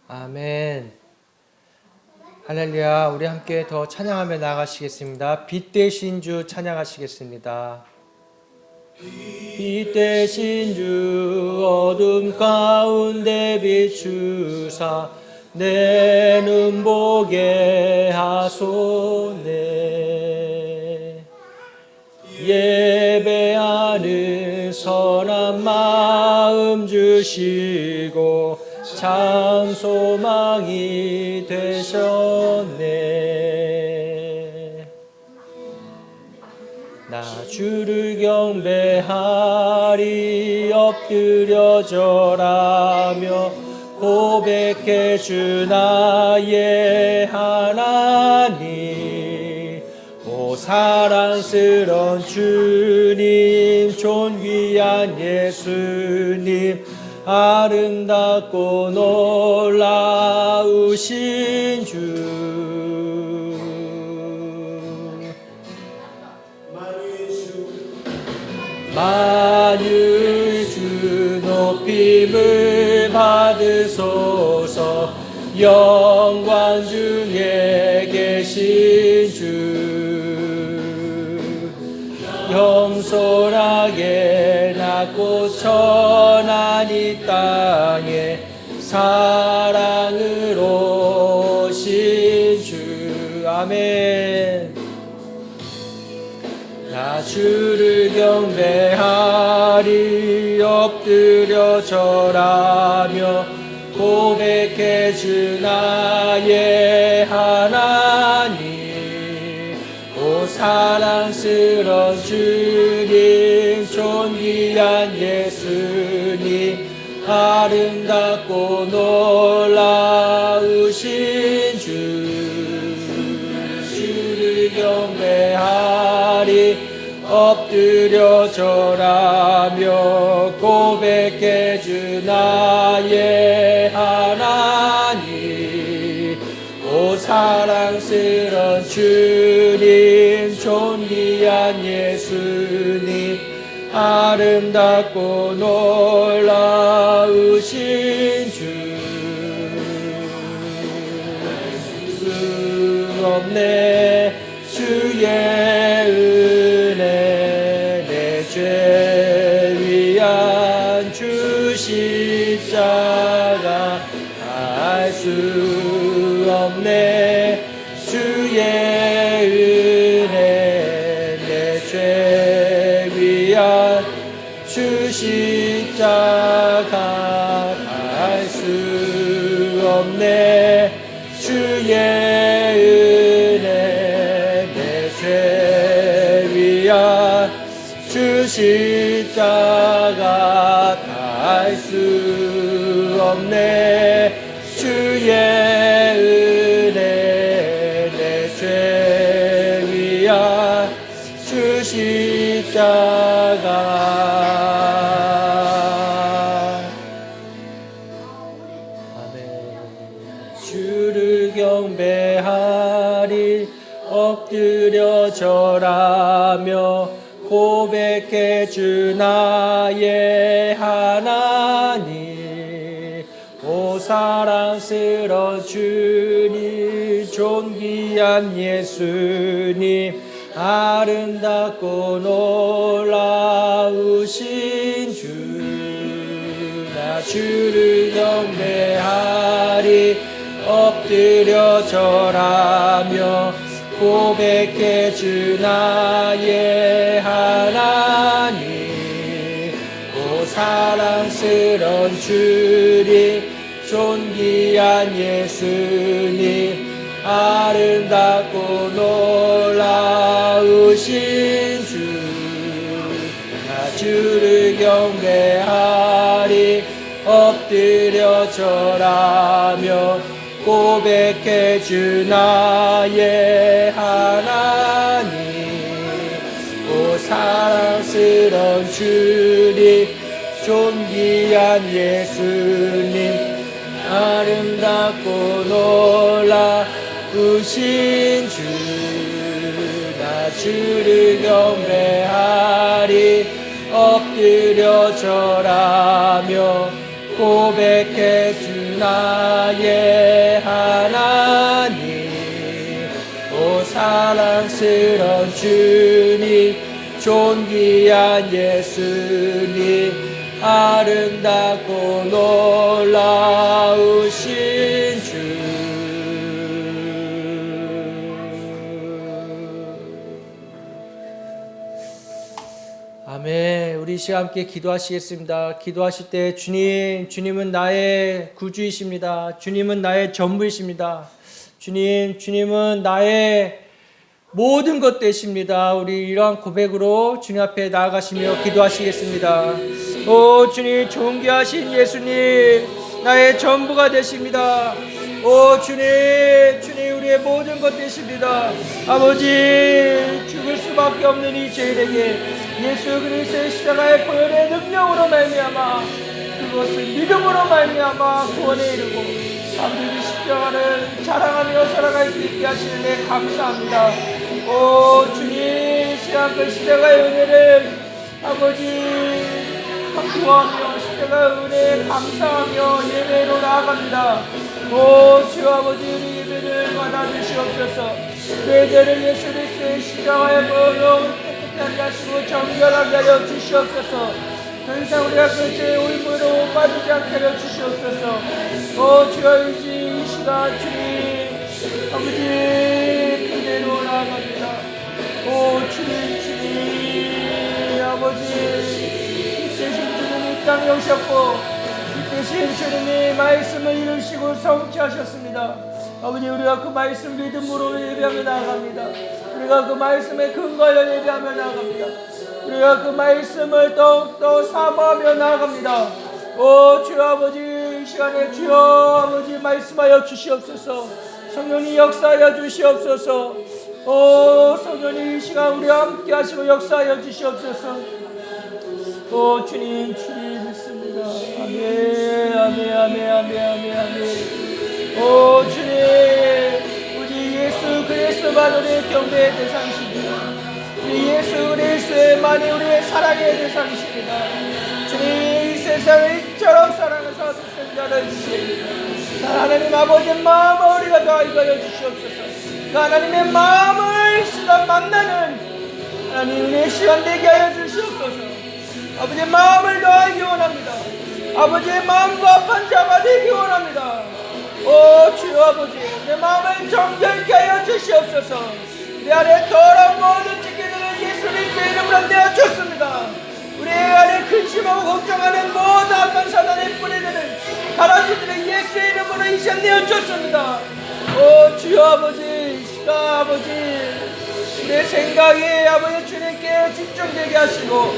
아멘. 할렐루야. 우리 함께 더 찬양하며 나가시겠습니다. 빛 되신 주 찬양하시겠습니다. 빛 되신 주 어둠 가운데 비추사 내 눈 보게 하소내. 예배하는 선한 마음 주시고 참 소망이 되셨네. 나 주를 경배하리 엎드려 절하며 고백해 주 나의 하나님. 오 사랑스러운 주님 존귀한 예수님 아름답고 놀라우신 주. 만유의 주 높임을 받으소서. 영광 중에 계신 주 영솔하게 낮고 천한 이 땅에 사랑으로 오신 주. 아멘. 나 주를 경배하리 엎드려 절하며 고백해 주 나의 하나님. 오 사랑스러운 주님 존귀한 예수님 아름답고 놀라우신 주. 주를 경배하리 엎드려 절하며 고백해 주 나의 하나님. 오 사랑스러운 주님 존귀한 예수님 아름답고 놀라우신 주. 수 없네 주의 은혜 내 죄 위한 주 십자가 알 수 없네 주의 은혜 내 죄 위한 주 십자가 알 수 없네 주의 은혜 내 죄 위한 주 십자가 알 수 없네 주의 은혜 내 죄 위한 주 십자가. 아멘. 주를 경배하리 엎드려 절하며 고백해 주 나의 하나님. 오 사랑스러운 주님 존귀한 예수님 아름답고 놀라우신 주. 나 주를 경배하리 엎드려 절하며 고백해 주 나의 하나님. 오 사랑스러운 주님 존귀한 예수님 아름답고 놀라우신 주. 나 주를 경배하리 엎드려 절하며 고백해 주 나의 하나님. 오 사랑스러운 주님 존귀한 예수님 아름답고 놀라우신 주. 나 주를 경배하리 엎드려 절하며 고백 택해준 나의 하나님, 오 사랑스러운 주님, 존귀한 예수님, 아름답고 놀라우신 주. 아멘. 우리 시간 함께 기도하시겠습니다. 기도하실 때 주님은 나의 구주이십니다. 주님은 나의 전부이십니다. 주님은 나의 모든 것 되십니다. 우리 이러한 고백으로 주님 앞에 나아가시며 기도하시겠습니다. 오 주님, 존귀하신 예수님, 나의 전부가 되십니다. 오 주님 우리의 모든 것 되십니다. 아버지, 죽을 수밖에 없는 이 죄인에게 예수 그리스도의 십자가의 보혈의 능력으로 말미암아, 그것을 믿음으로 말미암아 구원에 이르고 아버지 십자가를 자랑하며 살아갈 수 있게 하시는 데 감사합니다. 오 주님, 시간 그 십자가의 은혜를 아버지 구하며 십자가의 은혜에 감사하며 예배로 나아갑니다. 오 주 아버지, 우리 예배를 받아주시옵소서. 내 죄를 예수 그리스도의 십자가의 보혈로 깨끗하게 하시고 정결하게 하여 주시옵소서. 더 이상 우리가 그 죄의 올무로 빠지지 않게 하여 주시옵소서. 오 주여, 이 시간 주님 아버지 그대로 나아갑니다. 오 주님 아버지, 이 대신 주님이 이 땅에 오셨고 이 대신 주님이 말씀을 이루시고 성취하셨습니다. 아버지, 우리가 그 말씀 믿음으로 예배하며 나아갑니다. 우리가 그 말씀에 근거하여 예배하며 나아갑니다. 우리가 그 말씀을 더욱더 사모하며 나아갑니다. 오 주여 아버지, 이 시간에 주여 아버지 말씀하여 주시옵소서. 성령님 역사하여 주시옵소서. 오 성령님, 이 시간 우리와 함께 하시고 역사하여 주시옵소서. 오 주님 믿습니다. 아멘 아멘 아멘 아멘 아멘 아멘. 오 주님, 우리 예수 그리스도만 우리의 경배의 대상이십니다. 우리 예수 그리스도만이 우리의 사랑의 대상이십니다. 주님, 이 세상을 이처럼 사랑해서 세상 자를 주십니다. 하나님 아버지의 마음을 우리가 더 알게 하여 주시옵소서. 그 하나님의 마음을 시간 만나는 하나님 은혜의 시간 되게 하여 주시옵소서. 아버지의 마음을 더 알기 원합니다. 아버지의 마음과 반자가 되기 원합니다. 오 주여 아버지, 내 마음을 정결케 하여 주시옵소서. 내 안에 더러운 모든 찢기들을 예수 그리스도의 이름으로 내어주었습니다. 우리 안에 근심하고 걱정하는 모든 악한 사단의 뿌리들을 가라지들을 예수의 이름으로 이 시간 내어주었습니다. 오 주여 아버지, 시간 아버지, 우리의 생각이 아버지 주님께 집중되게 하시고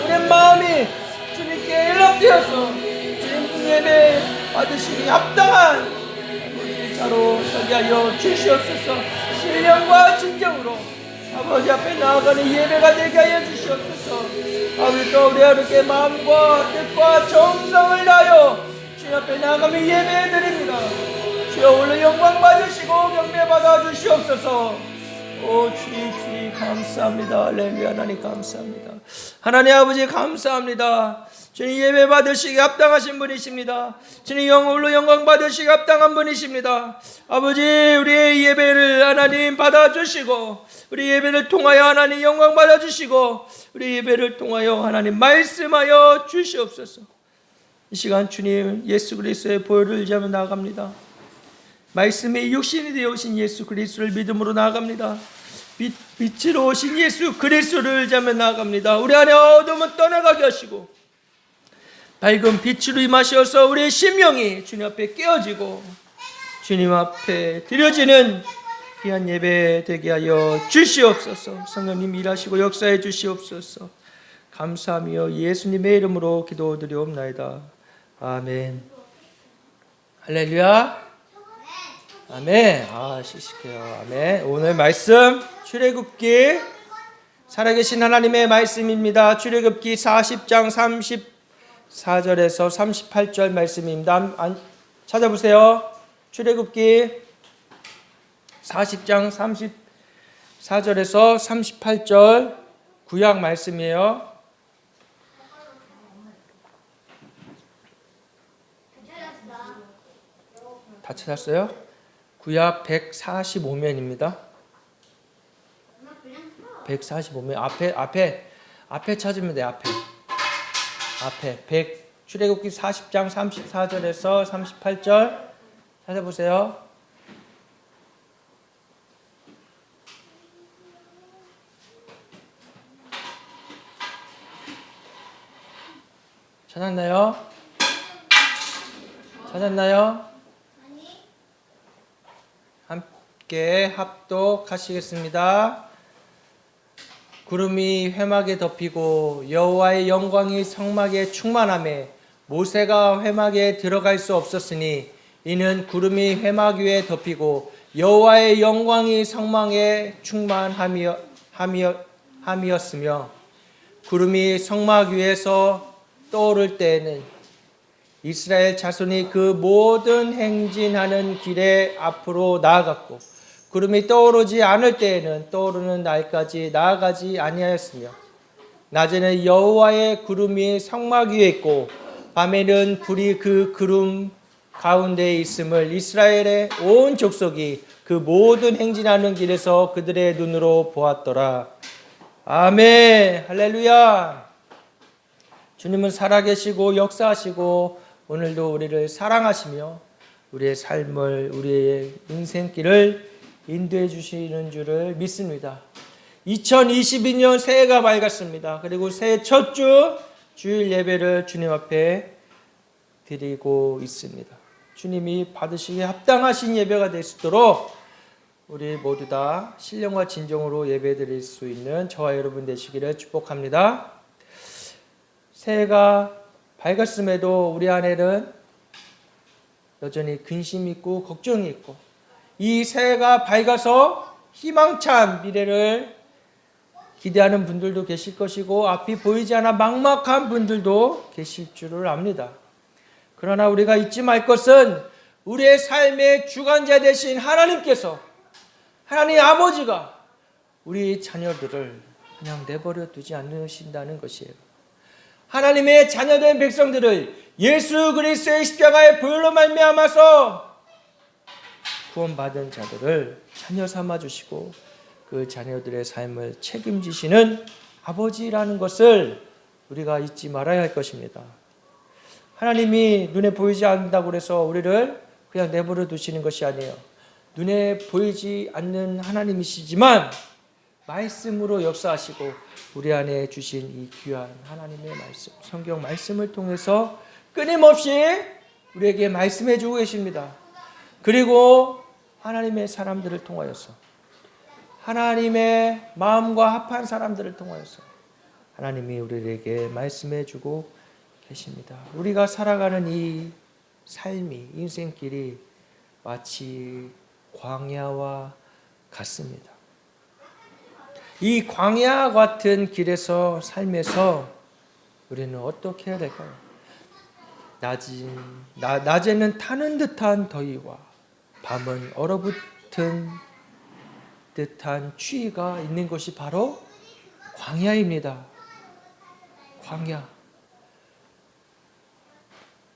우리의 마음이 주님께 연락되어서 주님 예배 받으시기 합당한 자로 서게 하여 주시옵소서. 신령과 진정으로 아버지 앞에 나아가는 예배가 되게 하여 주시옵소서. 아버지, 또 우리 하루께 마음과 뜻과 정성을 다하여 주님 앞에 나아가며 예배해드립니다. 주여 오늘 영광 받으시고 경배 받아 주시옵소서. 오 주님 감사합니다. 할렐루야. 하나님 감사합니다. 하나님 아버지 감사합니다. 주님 예배 받으시기 합당하신 분이십니다. 주님 영혼으로 영광 받으시기 합당한 분이십니다. 아버지, 우리의 예배를 하나님 받아주시고 우리 예배를 통하여 하나님 영광 받아주시고 우리 예배를 통하여 하나님 말씀하여 주시옵소서. 이 시간 주님 예수 그리스도의 보혈을 의지하며 나아갑니다. 말씀이 육신이 되어 오신 예수 그리스도를 믿음으로 나아갑니다. 빛으로 오신 예수 그리스도를 의지하며 나아갑니다. 우리 안에 어둠은 떠나가게 하시고 밝은 빛으로 임하셔서 우리의 심령이 주님 앞에 깨어지고 주님 앞에 드려지는 귀한 예배 되게 하여 주시옵소서. 성령님 일하시고 역사해 주시옵소서. 감사하며 예수님의 이름으로 기도드리옵나이다. 아멘. 할렐루야. 아멘. 씩씩해요. 아멘. 오늘 말씀 출애굽기, 살아계신 하나님의 말씀입니다. 출애굽기 40장 34절에서 38절 말씀입니다. 찾아보세요. 출애굽기 40장 34절에서 38절 구약 말씀이에요. 다 찾았어요? 구약 145면입니다. 145면 앞에 찾으면 돼요. 앞에 출애굽기 40장 34절에서 38절 찾아보세요. 찾았나요? 함께 합독하시겠습니다. 구름이 회막에 덮이고 여호와의 영광이 성막에 충만하매 모세가 회막에 들어갈 수 없었으니 이는 구름이 회막 위에 덮이고 여호와의 영광이 성막에 충만함이었으며 구름이 성막 위에서 떠오를 때에는 이스라엘 자손이 그 모든 행진하는 길에 앞으로 나아갔고 구름이 떠오르지 않을 때에는 떠오르는 날까지 나아가지 아니하였으며 낮에는 여호와의 구름이 성막 위에 있고 밤에는 불이 그 구름 가운데에 있음을 이스라엘의 온 족속이 그 모든 행진하는 길에서 그들의 눈으로 보았더라. 아멘. 할렐루야. 주님은 살아계시고 역사하시고 오늘도 우리를 사랑하시며 우리의 삶을, 우리의 인생길을 인도해 주시는 줄을 믿습니다. 2022년 새해가 밝았습니다. 그리고 새해 첫 주 주일 예배를 주님 앞에 드리고 있습니다. 주님이 받으시기에 합당하신 예배가 될 수 있도록 우리 모두 다 신령과 진정으로 예배 드릴 수 있는 저와 여러분 되시기를 축복합니다. 새해가 밝았음에도 우리 안에는 여전히 근심이 있고 걱정이 있고 이 새해가 밝아서 희망찬 미래를 기대하는 분들도 계실 것이고 앞이 보이지 않아 막막한 분들도 계실 줄을 압니다. 그러나 우리가 잊지 말 것은 우리의 삶의 주관자 되신 하나님께서, 하나님 아버지가 우리 자녀들을 그냥 내버려 두지 않으신다는 것이에요. 하나님의 자녀된 백성들을 예수 그리스도의 십자가의 보혈로 말미암아서 구원받은 자들을 자녀 삼아 주시고 그 자녀들의 삶을 책임지시는 아버지라는 것을 우리가 잊지 말아야 할 것입니다. 하나님이 눈에 보이지 않는다고 해서 우리를 그냥 내버려 두시는 것이 아니에요. 눈에 보이지 않는 하나님이시지만 말씀으로 역사하시고 우리 안에 주신 이 귀한 하나님의 말씀, 성경 말씀을 통해서 끊임없이 우리에게 말씀해 주고 계십니다. 그리고 하나님의 사람들을 통하여서, 하나님의 마음과 합한 사람들을 통하여서 하나님이 우리에게 말씀해 주고 계십니다. 우리가 살아가는 이 삶이, 인생길이 마치 광야와 같습니다. 이 광야 같은 길에서 삶에서 우리는 어떻게 해야 될까요? 낮에는 타는 듯한 더위와 밤은 얼어붙은 듯한 추위가 있는 것이 바로 광야입니다. 광야.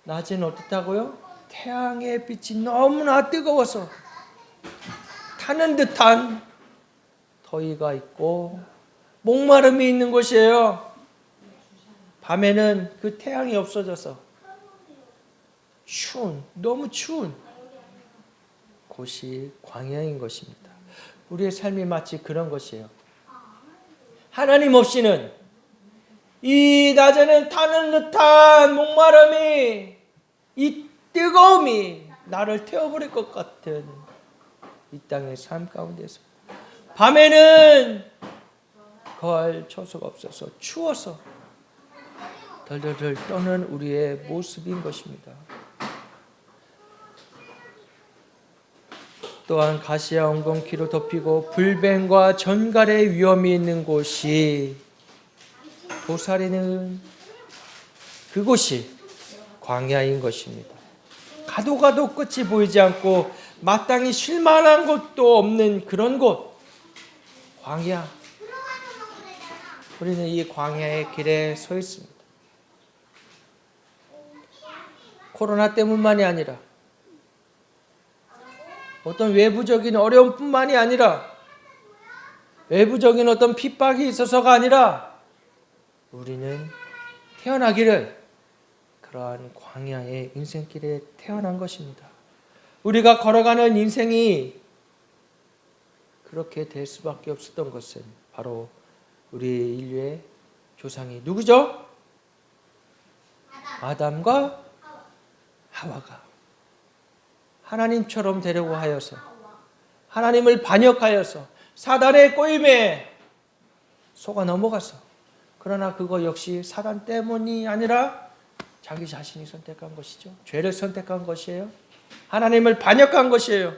낮에는 어떻다고요? 태양의 빛이 너무나 뜨거워서 타는 듯한 더위가 있고 목마름이 있는 곳이에요. 밤에는 그 태양이 없어져서 너무 추운 곳이 광야인 것입니다. 우리의 삶이 마치 그런 것이에요. 하나님 없이는 이 낮에는 타는 듯한 목마름이, 이 뜨거움이 나를 태워버릴 것 같은 이 땅의 삶 가운데서 밤에는 거할 처소가 없어서 추워서 덜덜덜 떠는 우리의 모습인 것입니다. 또한 가시와 엉겅퀴로 덮이고 불뱀과 전갈의 위험이 있는 곳이 도사리는 그곳이 광야인 것입니다. 가도 가도 끝이 보이지 않고 마땅히 쉴 만한 곳도 없는 그런 곳, 광야. 우리는 이 광야의 길에 서 있습니다. 코로나 때문만이 아니라 어떤 외부적인 어려움뿐만이 아니라 외부적인 어떤 핍박이 있어서가 아니라 우리는 태어나기를 그러한 광야의 인생길에 태어난 것입니다. 우리가 걸어가는 인생이 그렇게 될 수밖에 없었던 것은 바로 우리 인류의 조상이 누구죠? 아담과 하와가 하나님처럼 되려고 하여서 하나님을 반역하여서 사단의 꼬임에 속아 넘어갔어. 그러나 그거 역시 사단 때문이 아니라 자기 자신이 선택한 것이죠. 죄를 선택한 것이에요. 하나님을 반역한 것이에요.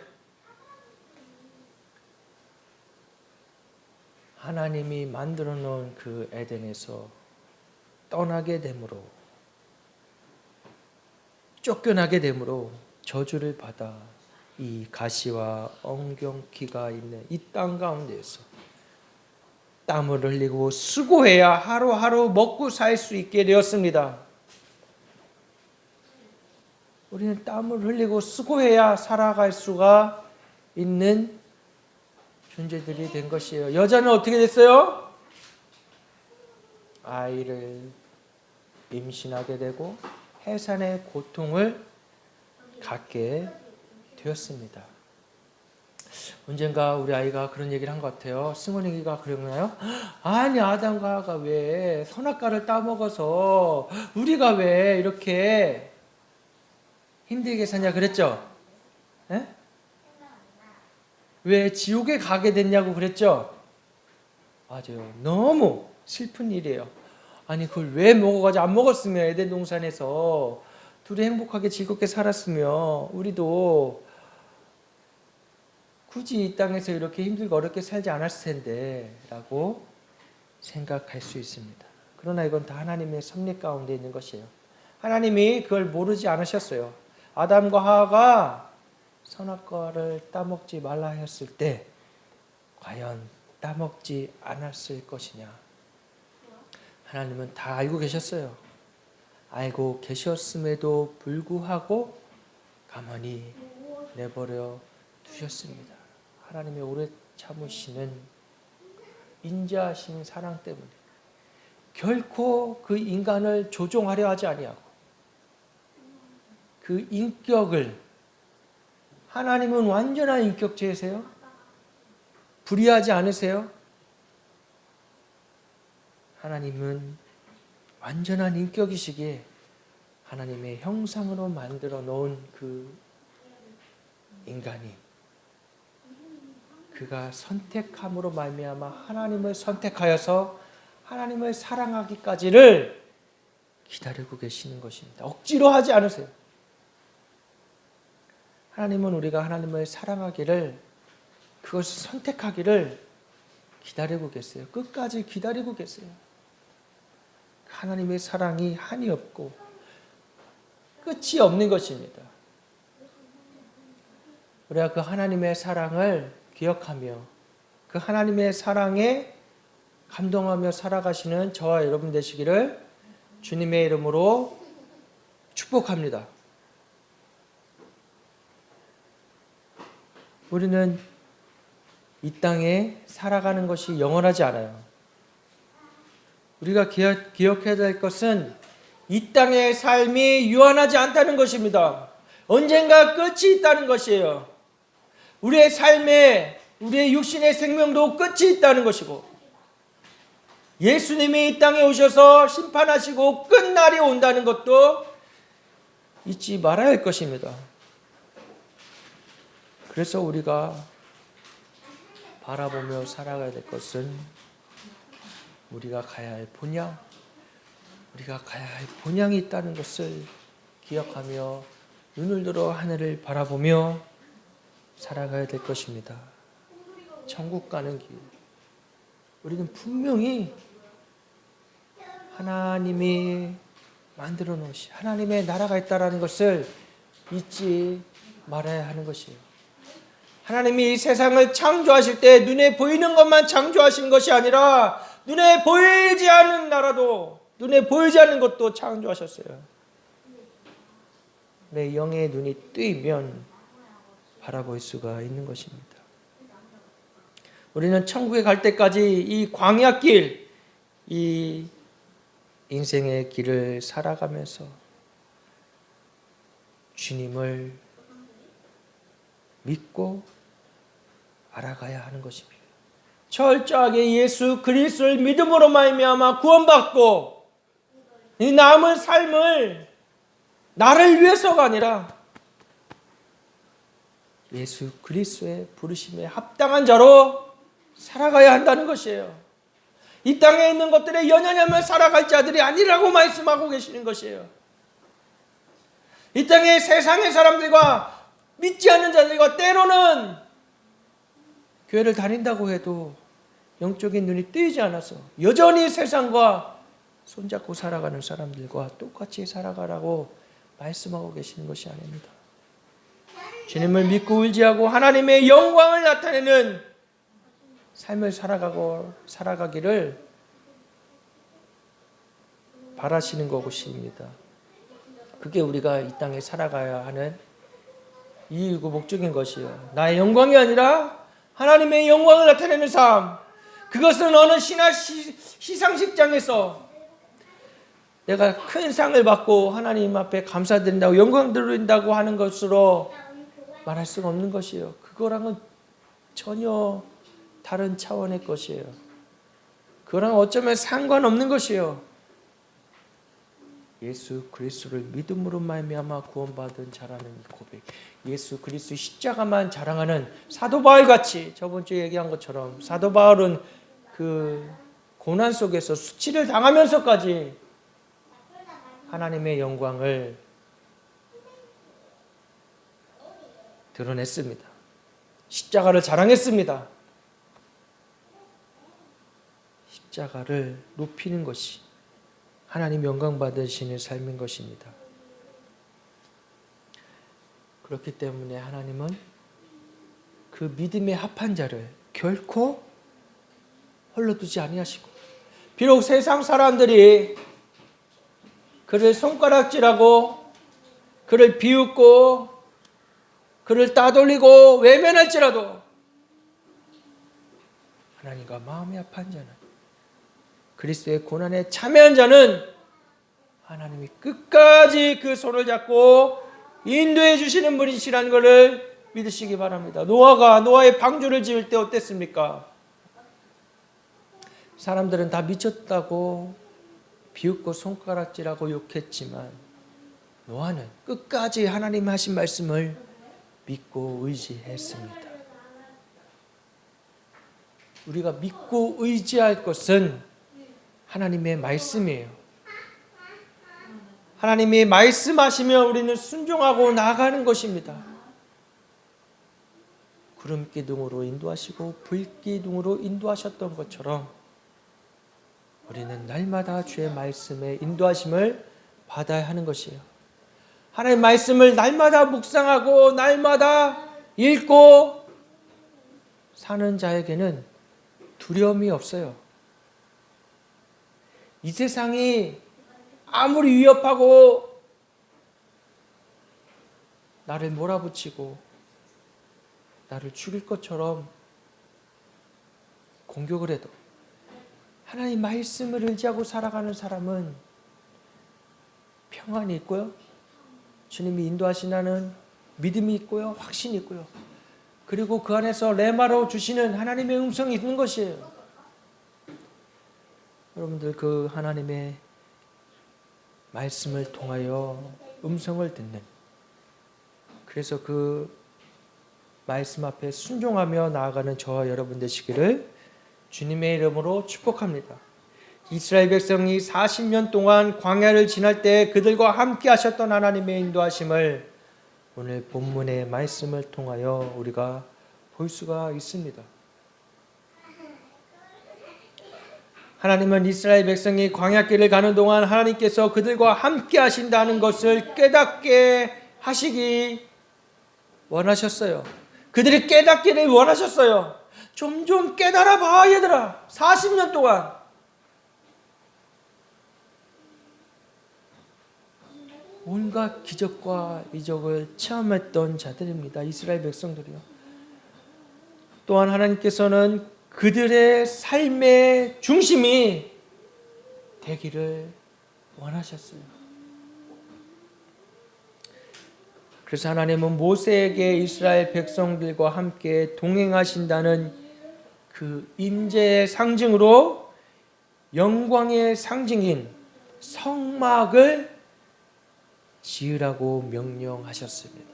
하나님이 만들어 놓은 그 에덴에서 떠나게 되므로, 쫓겨나게 되므로 저주를 받아 이 가시와 엉겅퀴가 있는 이 땅 가운데에서 땀을 흘리고 수고해야 하루하루 먹고 살 수 있게 되었습니다. 우리는 땀을 흘리고 수고해야 살아갈 수가 있는 존재들이 된 것이에요. 여자는 어떻게 됐어요? 아이를 임신하게 되고 해산의 고통을 갖게 되었습니다. 언젠가 우리 아이가 그런 얘기를 한 것 같아요. 승원이가 그러나요? 아니, 아담과 하와가 왜 선악과를 따먹어서 우리가 왜 이렇게 힘들게 사냐 그랬죠? 에? 왜 지옥에 가게 됐냐고 그랬죠? 맞아요. 너무 슬픈 일이에요. 아니, 그걸 왜 먹어가지고 안 먹었으면 에덴 동산에서 둘이 행복하게 즐겁게 살았으면 우리도 굳이 이 땅에서 이렇게 힘들고 어렵게 살지 않았을 텐데 라고 생각할 수 있습니다. 그러나 이건 다 하나님의 섭리 가운데 있는 것이에요. 하나님이 그걸 모르지 않으셨어요. 아담과 하와가 선악과를 따먹지 말라 하였을 때 과연 따먹지 않았을 것이냐. 하나님은 다 알고 계셨어요. 알고 계셨음에도 불구하고 가만히 내버려 두셨습니다. 하나님의 오래 참으시는 인자하신 사랑 때문에 결코 그 인간을 조종하려 하지 아니하고 그 인격을, 하나님은 완전한 인격체이세요? 불의하지 않으세요? 하나님은 완전한 인격이시기에 하나님의 형상으로 만들어 놓은 그 인간이 그가 선택함으로 말미암아 하나님을 선택하여서 하나님을 사랑하기까지를 기다리고 계시는 것입니다. 억지로 하지 않으세요. 하나님은 우리가 하나님을 사랑하기를, 그것을 선택하기를 기다리고 계세요. 끝까지 기다리고 계세요. 하나님의 사랑이 한이 없고 끝이 없는 것입니다. 우리가 그 하나님의 사랑을 기억하며 그 하나님의 사랑에 감동하며 살아가시는 저와 여러분 되시기를 주님의 이름으로 축복합니다. 우리는 이 땅에 살아가는 것이 영원하지 않아요. 우리가 기억해야 될 것은 이 땅의 삶이 유한하지 않다는 것입니다. 언젠가 끝이 있다는 것이에요. 우리의 삶에, 우리의 육신의 생명도 끝이 있다는 것이고, 예수님이 이 땅에 오셔서 심판하시고 끝날이 온다는 것도 잊지 말아야 할 것입니다. 그래서 우리가 바라보며 살아가야 될 것은 우리가 가야 할 본향, 우리가 가야 할 본향이 있다는 것을 기억하며 눈을 들어 하늘을 바라보며 살아가야 될 것입니다. 천국 가는 길. 우리는 분명히 하나님이 만들어 놓으신 하나님의 나라가 있다는 것을 잊지 말아야 하는 것이에요. 하나님이 이 세상을 창조하실 때 눈에 보이는 것만 창조하신 것이 아니라 눈에 보이지 않는 나라도, 눈에 보이지 않는 것도 창조하셨어요. 내 영의 눈이 뜨이면 바라볼 수가 있는 것입니다. 우리는 천국에 갈 때까지 이 광야길, 이 인생의 길을 살아가면서 주님을 믿고 알아가야 하는 것입니다. 철저하게 예수 그리스도를 믿음으로 말미암아 구원받고 이 남은 삶을 나를 위해서가 아니라 예수 그리스도의 부르심에 합당한 자로 살아가야 한다는 것이에요. 이 땅에 있는 것들에 연연하며 살아갈 자들이 아니라고 말씀하고 계시는 것이에요. 이 땅에 세상의 사람들과 믿지 않는 자들과 때로는 교회를 다닌다고 해도 영적인 눈이 뜨이지 않아서 여전히 세상과 손잡고 살아가는 사람들과 똑같이 살아가라고 말씀하고 계시는 것이 아닙니다. 주님을 믿고 의지하고 하나님의 영광을 나타내는 삶을 살아가기를 바라시는 것입니다. 그게 우리가 이 땅에 살아가야 하는 이유고 목적인 것이요. 나의 영광이 아니라 하나님의 영광을 나타내는 삶. 그것은 어느 시상식장에서 내가 큰 상을 받고 하나님 앞에 감사드린다고 영광 드린다고 하는 것으로 말할 수가 없는 것이에요. 그거랑은 전혀 다른 차원의 것이에요. 그거랑 어쩌면 상관없는 것이에요. 예수 그리스도를 믿음으로 말미암아 구원받은 자라는 고백, 예수 그리스도 십자가만 자랑하는 사도 바울 같이, 저번 주에 얘기한 것처럼 사도 바울은 그 고난 속에서 수치를 당하면서까지 하나님의 영광을 드러냈습니다. 십자가를 자랑했습니다. 십자가를 높이는 것이 하나님 영광 받으시는 삶인 것입니다. 그렇기 때문에 하나님은 그 믿음에 합한 자를 결코 홀로 두지 아니하시고, 비록 세상 사람들이 그를 손가락질하고 그를 비웃고 그를 따돌리고 외면할지라도 하나님과 마음이 합한 자는, 그리스도의 고난에 참여한 자는 하나님이 끝까지 그 손을 잡고 인도해 주시는 분이시라는 것을 믿으시기 바랍니다. 노아가 노아의 방주를 지을 때 어땠습니까? 사람들은 다 미쳤다고 비웃고 손가락질하고 욕했지만 노아는 끝까지 하나님 하신 말씀을 믿고 의지했습니다. 우리가 믿고 의지할 것은 하나님의 말씀이에요. 하나님이 말씀하시면 우리는 순종하고 나아가는 것입니다. 구름 기둥으로 인도하시고 불 기둥으로 인도하셨던 것처럼 우리는 날마다 주의 말씀에 인도하심을 받아야 하는 것이에요. 하나님의 말씀을 날마다 묵상하고 날마다 읽고 사는 자에게는 두려움이 없어요. 이 세상이 아무리 위협하고 나를 몰아붙이고 나를 죽일 것처럼 공격을 해도 하나님 말씀을 의지하고 살아가는 사람은 평안이 있고요, 주님이 인도하시나는 믿음이 있고요, 확신이 있고요, 그리고 그 안에서 레마로 주시는 하나님의 음성이 있는 것이에요. 여러분들 그 하나님의 말씀을 통하여 음성을 듣는, 그래서 그 말씀 앞에 순종하며 나아가는 저와 여러분 되시기를 주님의 이름으로 축복합니다. 이스라엘 백성이 40년 동안 광야를 지날 때 그들과 함께 하셨던 하나님의 인도하심을 오늘 본문의 말씀을 통하여 우리가 볼 수가 있습니다. 하나님은 이스라엘 백성이 광야길을 가는 동안 하나님께서 그들과 함께 하신다는 것을 깨닫게 하시기 원하셨어요. 그들이 깨닫기를 원하셨어요. 좀 깨달아 봐 얘들아. 40년 동안 온갖 기적과 이적을 체험했던 자들입니다. 이스라엘 백성들이요. 또한 하나님께서는 그들의 삶의 중심이 되기를 원하셨어요. 그래서 하나님은 모세에게 이스라엘 백성들과 함께 동행하신다는 그 임재의 상징으로 영광의 상징인 성막을 지으라고 명령하셨습니다.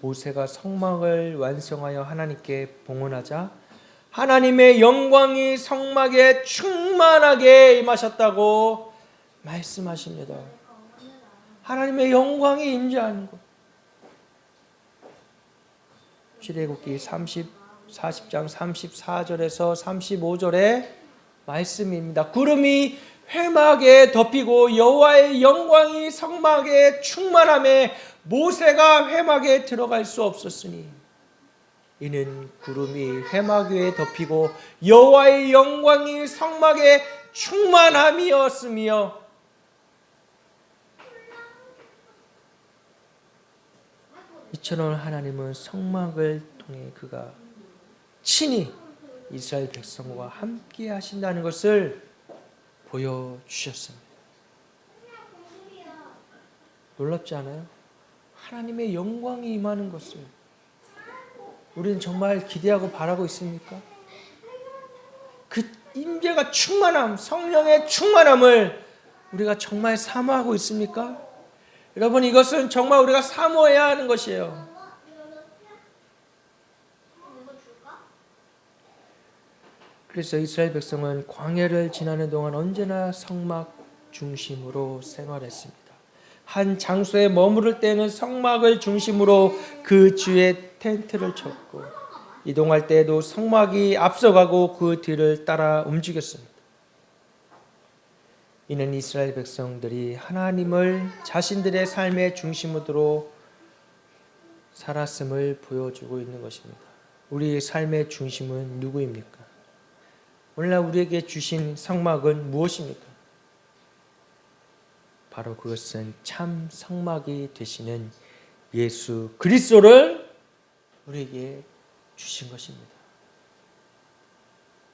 모세가 성막을 완성하여 하나님께 봉헌하자 하나님의 영광이 성막에 충만하게 임하셨다고 말씀하십니다. 하나님의 영광이 임재하는 것. 출애굽기 40장 34절에서 35절의 말씀입니다. 구름이 회막에 덮이고 여호와의 영광이 성막에 충만함에 모세가 회막에 들어갈 수 없었으니 이는 구름이 회막 위에 덮이고 여호와의 영광이 성막에 충만함이었으며 이처럼 하나님은 성막을 통해 그가 친히 이스라엘 백성과 함께 하신다는 것을 보여주셨습니다. 놀랍지 않아요? 하나님의 영광이 임하는 것을 우리는 정말 기대하고 바라고 있습니까? 그 임재가 충만함, 성령의 충만함을 우리가 정말 사모하고 있습니까? 여러분, 이것은 정말 우리가 사모해야 하는 것이에요. 그래서 이스라엘 백성은 광야를 지나는 동안 언제나 성막 중심으로 생활했습니다. 한 장소에 머무를 때는 성막을 중심으로 그 주위에 텐트를 쳤고 이동할 때에도 성막이 앞서가고 그 뒤를 따라 움직였습니다. 이는 이스라엘 백성들이 하나님을 자신들의 삶의 중심으로 살았음을 보여주고 있는 것입니다. 우리의 삶의 중심은 누구입니까? 오늘날 우리에게 주신 성막은 무엇입니까? 바로 그것은 참 성막이 되시는 예수 그리스도를 우리에게 주신 것입니다.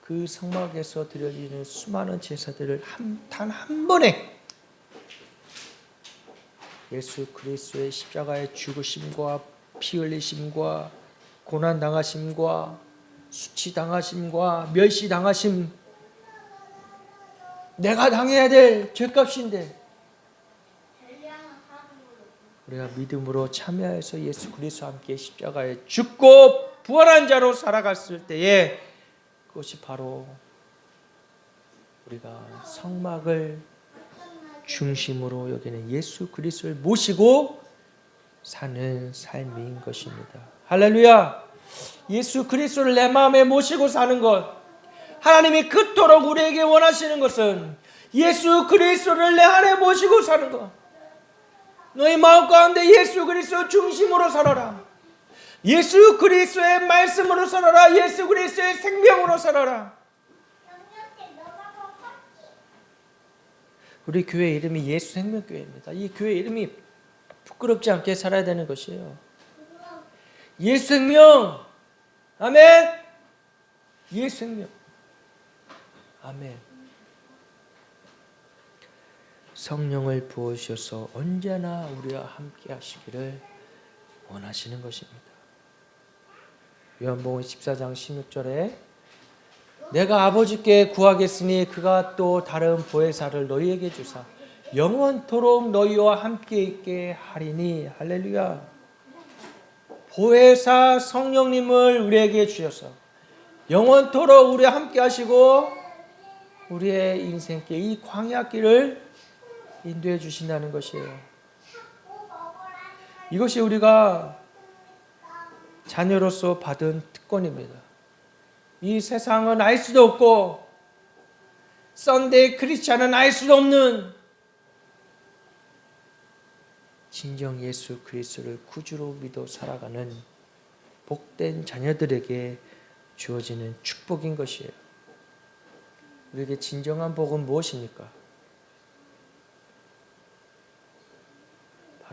그 성막에서 드려지는 수많은 제사들을 단 한 번에 예수 그리스도의 십자가의 죽으심과 피 흘리심과 고난 당하심과 수치당하심과 멸시당하심, 내가 당해야 될 죄값인데 우리가 믿음으로 참여해서 예수 그리스도와 함께 십자가에 죽고 부활한 자로 살아갔을 때에 그것이 바로 우리가 성막을 중심으로 여기는 예수 그리스도를 모시고 사는 삶인 것입니다. 할렐루야! 예수 그리스도를 내 마음에 모시고 사는 것, 하나님이 그토록 우리에게 원하시는 것은 예수 그리스도를 내 안에 모시고 사는 것. 너희 마음 가운데 예수 그리스도 중심으로 살아라. 예수 그리스도의 말씀으로 살아라. 예수 그리스도의 생명으로 살아라. 우리 교회 이름이 예수 생명교회입니다. 이 교회 이름이 부끄럽지 않게 살아야 되는 것이에요. 예수 생명. 아멘. 예수 생명. 아멘. 성령을 부으셔서 언제나 우리와 함께 하시기를 원하시는 것입니다. 요한복음 14장 16절에 내가 아버지께 구하겠으니 그가 또 다른 보혜사를 너희에게 주사 영원토록 너희와 함께 있게 하리니. 할렐루야. 보혜사 성령님을 우리에게 주셔서 영원토록 우리와 함께 하시고 우리의 인생길, 이 광야길을 인도해 주신다는 것이에요. 이것이 우리가 자녀로서 받은 특권입니다. 이 세상은 알 수도 없고 썬데이 크리스찬은 알 수도 없는 진정 예수 그리스도를 구주로 믿어 살아가는 복된 자녀들에게 주어지는 축복인 것이에요. 우리에게 진정한 복은 무엇입니까?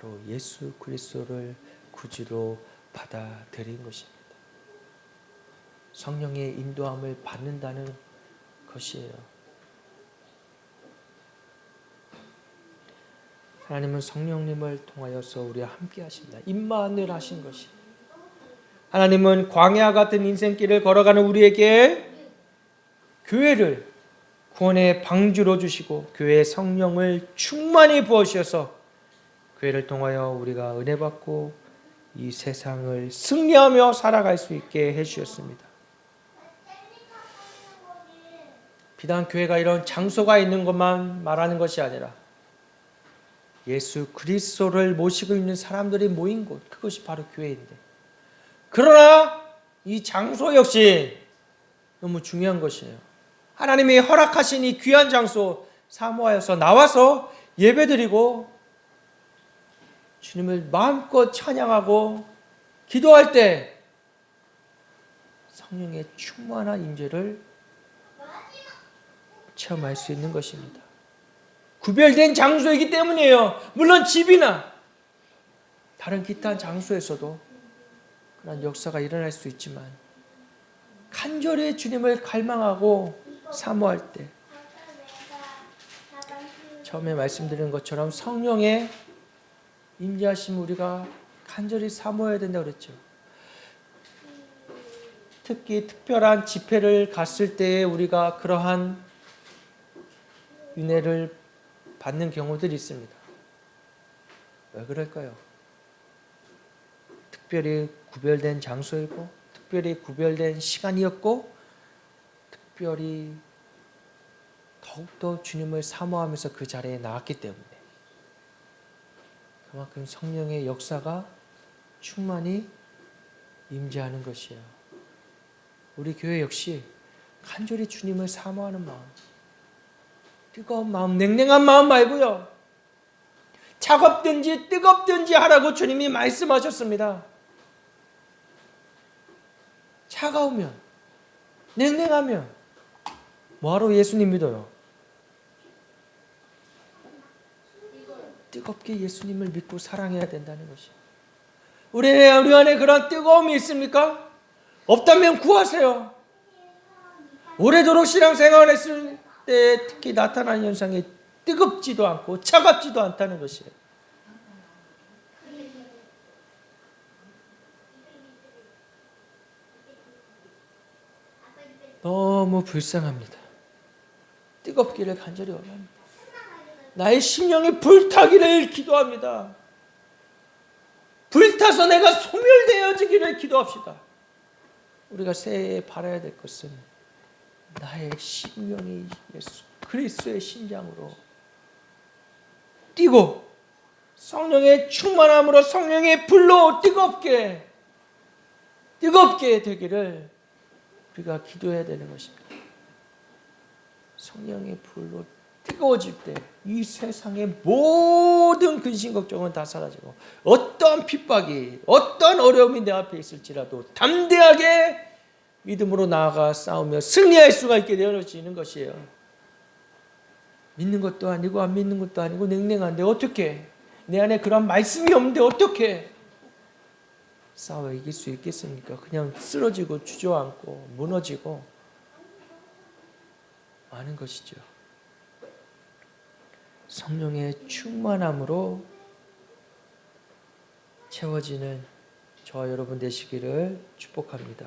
바로 예수 그리스도를 구주로 받아들인 것입니다. 성령의 인도함을 받는다는 것이에요. 하나님은 성령님을 통하여서 우리와 함께 하십니다. 임마누엘 하신 것이. 하나님은 광야 같은 인생길을 걸어가는 우리에게 교회를 구원의 방주로 주시고 교회의 성령을 충만히 부어주셔서 교회를 통하여 우리가 은혜 받고 이 세상을 승리하며 살아갈 수 있게 해주셨습니다. 비단 교회가 이런 장소가 있는 것만 말하는 것이 아니라 예수 그리스도를 모시고 있는 사람들이 모인 곳, 그것이 바로 교회인데, 그러나 이 장소 역시 너무 중요한 것이에요. 하나님이 허락하신 이 귀한 장소 사모하여서 나와서 예배드리고 주님을 마음껏 찬양하고 기도할 때 성령의 충만한 임재를 체험할 수 있는 것입니다. 구별된 장소이기 때문이에요. 물론 집이나 다른 기타 장소에서도 그런 역사가 일어날 수 있지만 간절히 주님을 갈망하고 사모할 때 처음에 말씀드린 것처럼 성령의 임재하심 우리가 간절히 사모해야 된다고 그랬죠. 특히 특별한 집회를 갔을 때에 우리가 그러한 은혜를 받는 경우들이 있습니다. 왜 그럴까요? 특별히 구별된 장소이고 특별히 구별된 시간이었고 특별히 더욱더 주님을 사모하면서 그 자리에 나왔기 때문에 그만큼 성령의 역사가 충만히 임재하는 것이에요. 우리 교회 역시 간절히 주님을 사모하는 마음, 뜨거운 마음, 냉랭한 마음 말고요. 차갑든지 뜨겁든지 하라고 주님이 말씀하셨습니다. 차가우면, 냉랭하면 뭐하러 예수님 믿어요? 뜨겁게 예수님을 믿고 사랑해야 된다는 것이. 우리 안에 그런 뜨거움이 있습니까? 없다면 구하세요. 오래도록 신앙생활을 했을 때 특히 나타나는 현상이 뜨겁지도 않고 차갑지도 않다는 것이에요. 너무 불쌍합니다. 뜨겁기를 간절히 원합니다. 나의 심령이 불타기를 기도합니다. 불타서 내가 소멸되어지기를 기도합시다. 우리가 새해에 바라야 될 것은 나의 심령이 예수 그리스도의 심장으로 뛰고 성령의 충만함으로 성령의 불로 뜨겁게 되기를 우리가 기도해야 되는 것입니다. 성령의 불로 뜨거워질 때 이 세상의 모든 근심 걱정은 다 사라지고 어떤 핍박이 어떤 어려움이 내 앞에 있을지라도 담대하게 믿음으로 나아가 싸우며 승리할 수가 있게 되어지는 것이에요. 믿는 것도 아니고 안 믿는 것도 아니고 냉랭한데 어떻게 내 안에 그런 말씀이 없는데 어떻게 싸워 이길 수 있겠습니까? 그냥 쓰러지고 주저앉고 무너지고 마는 것이죠. 성령의 충만함으로 채워지는 저와 여러분 되시기를 축복합니다.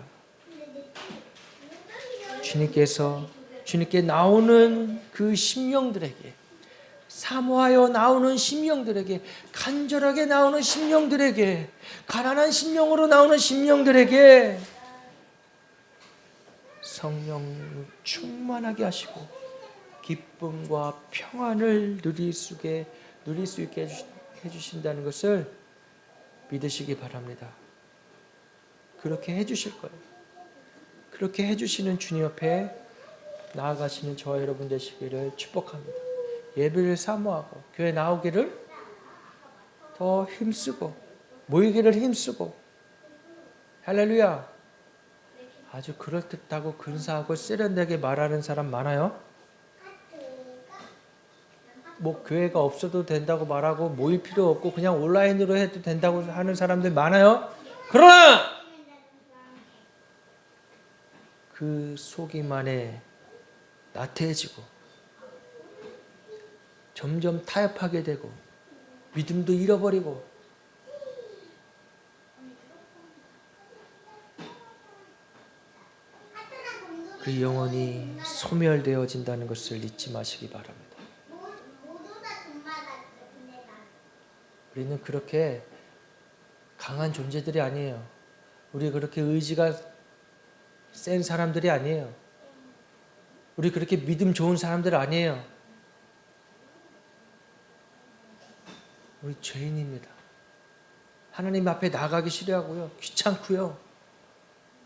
주님께 나오는 그 심령들에게 사모하여 나오는 심령들에게 간절하게 나오는 심령들에게 가난한 심령으로 나오는 심령들에게 성령 충만하게 하시고 기쁨과 평안을 누릴 수 있게 해주신다는 것을 믿으시기 바랍니다. 그렇게 해주실 거예요. 그렇게 해주시는 주님 옆에 나아가시는 저와 여러분 되시기를 축복합니다. 예배를 사모하고 교회 나오기를 더 힘쓰고 모이기를 힘쓰고 할렐루야. 아주 그럴듯하고 근사하고 세련되게 말하는 사람 많아요. 뭐 교회가 없어도 된다고 말하고 모일 필요 없고 그냥 온라인으로 해도 된다고 하는 사람들 많아요. 그러나 그 속임 안에 나태해지고 점점 타협하게 되고 믿음도 잃어버리고 그 영혼이 소멸되어진다는 것을 잊지 마시기 바랍니다. 우리는 그렇게 강한 존재들이 아니에요. 우리 그렇게 의지가 센 사람들이 아니에요. 우리 그렇게 믿음 좋은 사람들 아니에요. 우리 죄인입니다. 하나님 앞에 나가기 싫어하고요. 귀찮고요.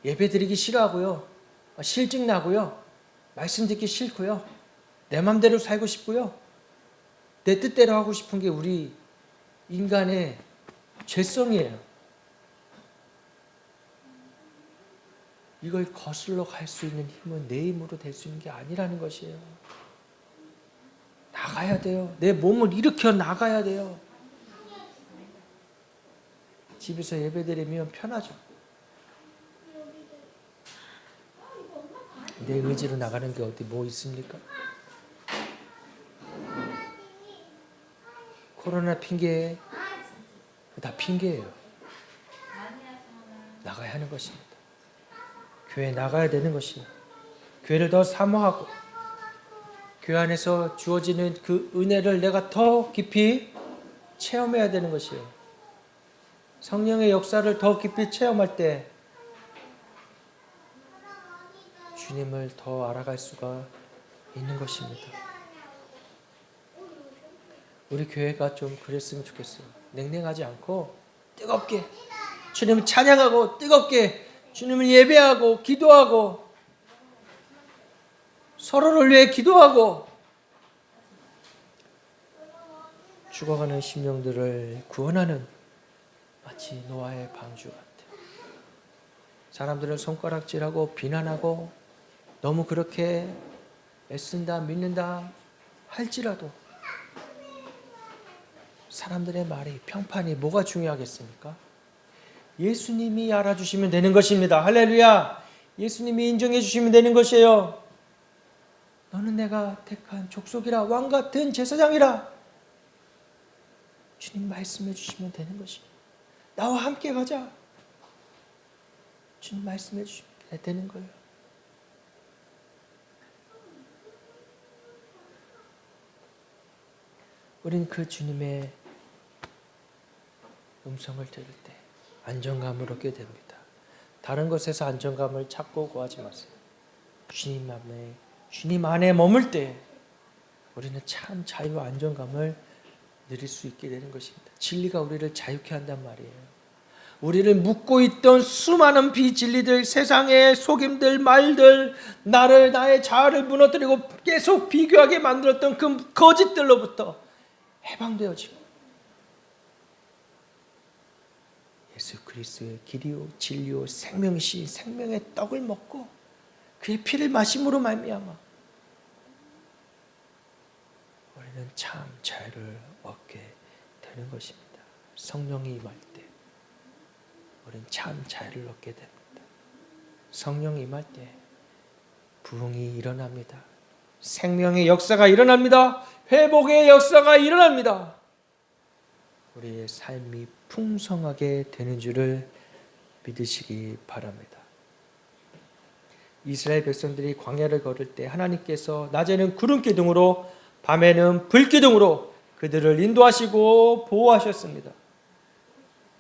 예배드리기 싫어하고요. 실증 나고요. 말씀 듣기 싫고요. 내 맘대로 살고 싶고요. 내 뜻대로 하고 싶은 게 우리 인간의 죄성이에요. 이걸 거슬러 갈 수 있는 힘은 내 힘으로 될 수 있는 게 아니라는 것이에요. 나가야 돼요. 내 몸을 일으켜 나가야 돼요. 집에서 예배드리면 편하죠. 내 의지로 나가는 게 어디 뭐 있습니까? 코로나 핑계, 다 핑계예요. 나가야 하는 것입니다. 교회 나가야 되는 것이에요. 교회를 더 사모하고 교회 안에서 주어지는 그 은혜를 내가 더 깊이 체험해야 되는 것이에요. 성령의 역사를 더 깊이 체험할 때 주님을 더 알아갈 수가 있는 것입니다. 우리 교회가 좀 그랬으면 좋겠어요. 냉랭하지 않고 뜨겁게 주님을 찬양하고 뜨겁게 주님을 예배하고 기도하고 서로를 위해 기도하고 죽어가는 심령들을 구원하는 마치 노아의 방주 같아요. 사람들은 손가락질하고 비난하고 너무 그렇게 애쓴다 믿는다 할지라도 사람들의 말이 평판이 뭐가 중요하겠습니까? 예수님이 알아주시면 되는 것입니다. 할렐루야. 예수님이 인정해 주시면 되는 것이에요. 너는 내가 택한 족속이라 왕같은 제사장이라 주님 말씀해 주시면 되는 것입니다. 나와 함께 가자. 주님 말씀해 주시면 되는 거예요. 우린 그 주님의 음성을 들을 때 안정감을 얻게 됩니다. 다른 것에서 안정감을 찾고 구하지 마세요. 주님 안에 머물 때 우리는 참 자유와 안정감을 누릴 수 있게 되는 것입니다. 진리가 우리를 자유케 한단 말이에요. 우리를 묶고 있던 수많은 비진리들, 세상의 속임들, 말들, 나의 자아를 무너뜨리고 계속 비교하게 만들었던 그 거짓들로부터 해방되어지고 예수 그리스도의 길이요 진리요 생명이시 생명의 떡을 먹고 그의 피를 마심으로 말미암아 우리는 참 자유를 얻게 되는 것입니다. 성령이 임할 때 우리는 참 자유를 얻게 됩니다. 성령이 임할 때 부흥이 일어납니다. 생명의 역사가 일어납니다. 회복의 역사가 일어납니다. 우리의 삶이 풍성하게 되는 줄을 믿으시기 바랍니다. 이스라엘 백성들이 광야를 걸을 때 하나님께서 낮에는 구름 기둥으로 밤에는 불 기둥으로 그들을 인도하시고 보호하셨습니다.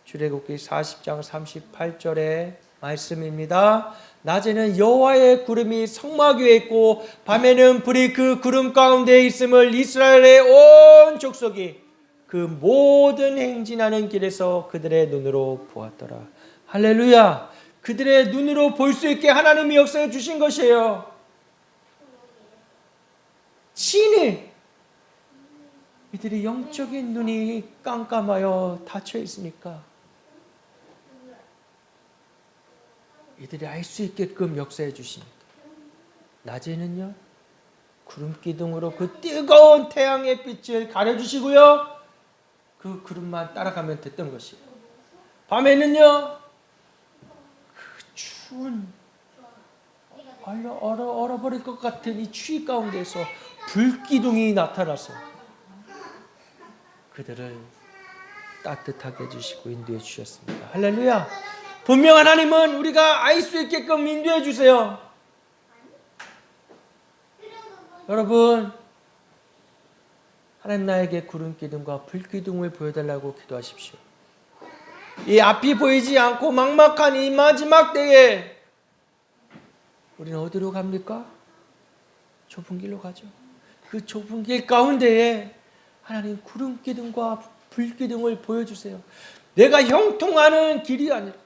출애굽기 40장 38절의 말씀입니다. 낮에는 여호와의 구름이 성막 위에 있고 밤에는 불이 그 구름 가운데 있음을 이스라엘의 온 족속이 그 모든 행진하는 길에서 그들의 눈으로 보았더라. 할렐루야. 그들의 눈으로 볼 수 있게 하나님이 역사해 주신 것이에요. 친히 이들이 영적인 눈이 깜깜하여 닫혀 있으니까 이들이 알 수 있게끔 역사해 주십니다. 낮에는요 구름 기둥으로 그 뜨거운 태양의 빛을 가려주시고요. 그 구름만 따라가면 됐던 것이에요. 밤에는요, 그 추운 얼어버릴 것 같은 이 추위 가운데서 불기둥이 나타나서 그들을 따뜻하게 해주시고 인도해 주셨습니다. 할렐루야. 분명 하나님은 우리가 알 수 있게끔 인도해 주세요. 여러분, 하나님 나에게 구름 기둥과 불 기둥을 보여달라고 기도하십시오. 이 앞이 보이지 않고 막막한 이 마지막 때에 우리는 어디로 갑니까? 좁은 길로 가죠. 그 좁은 길 가운데에 하나님 구름 기둥과 불 기둥을 보여주세요. 내가 형통하는 길이 아니라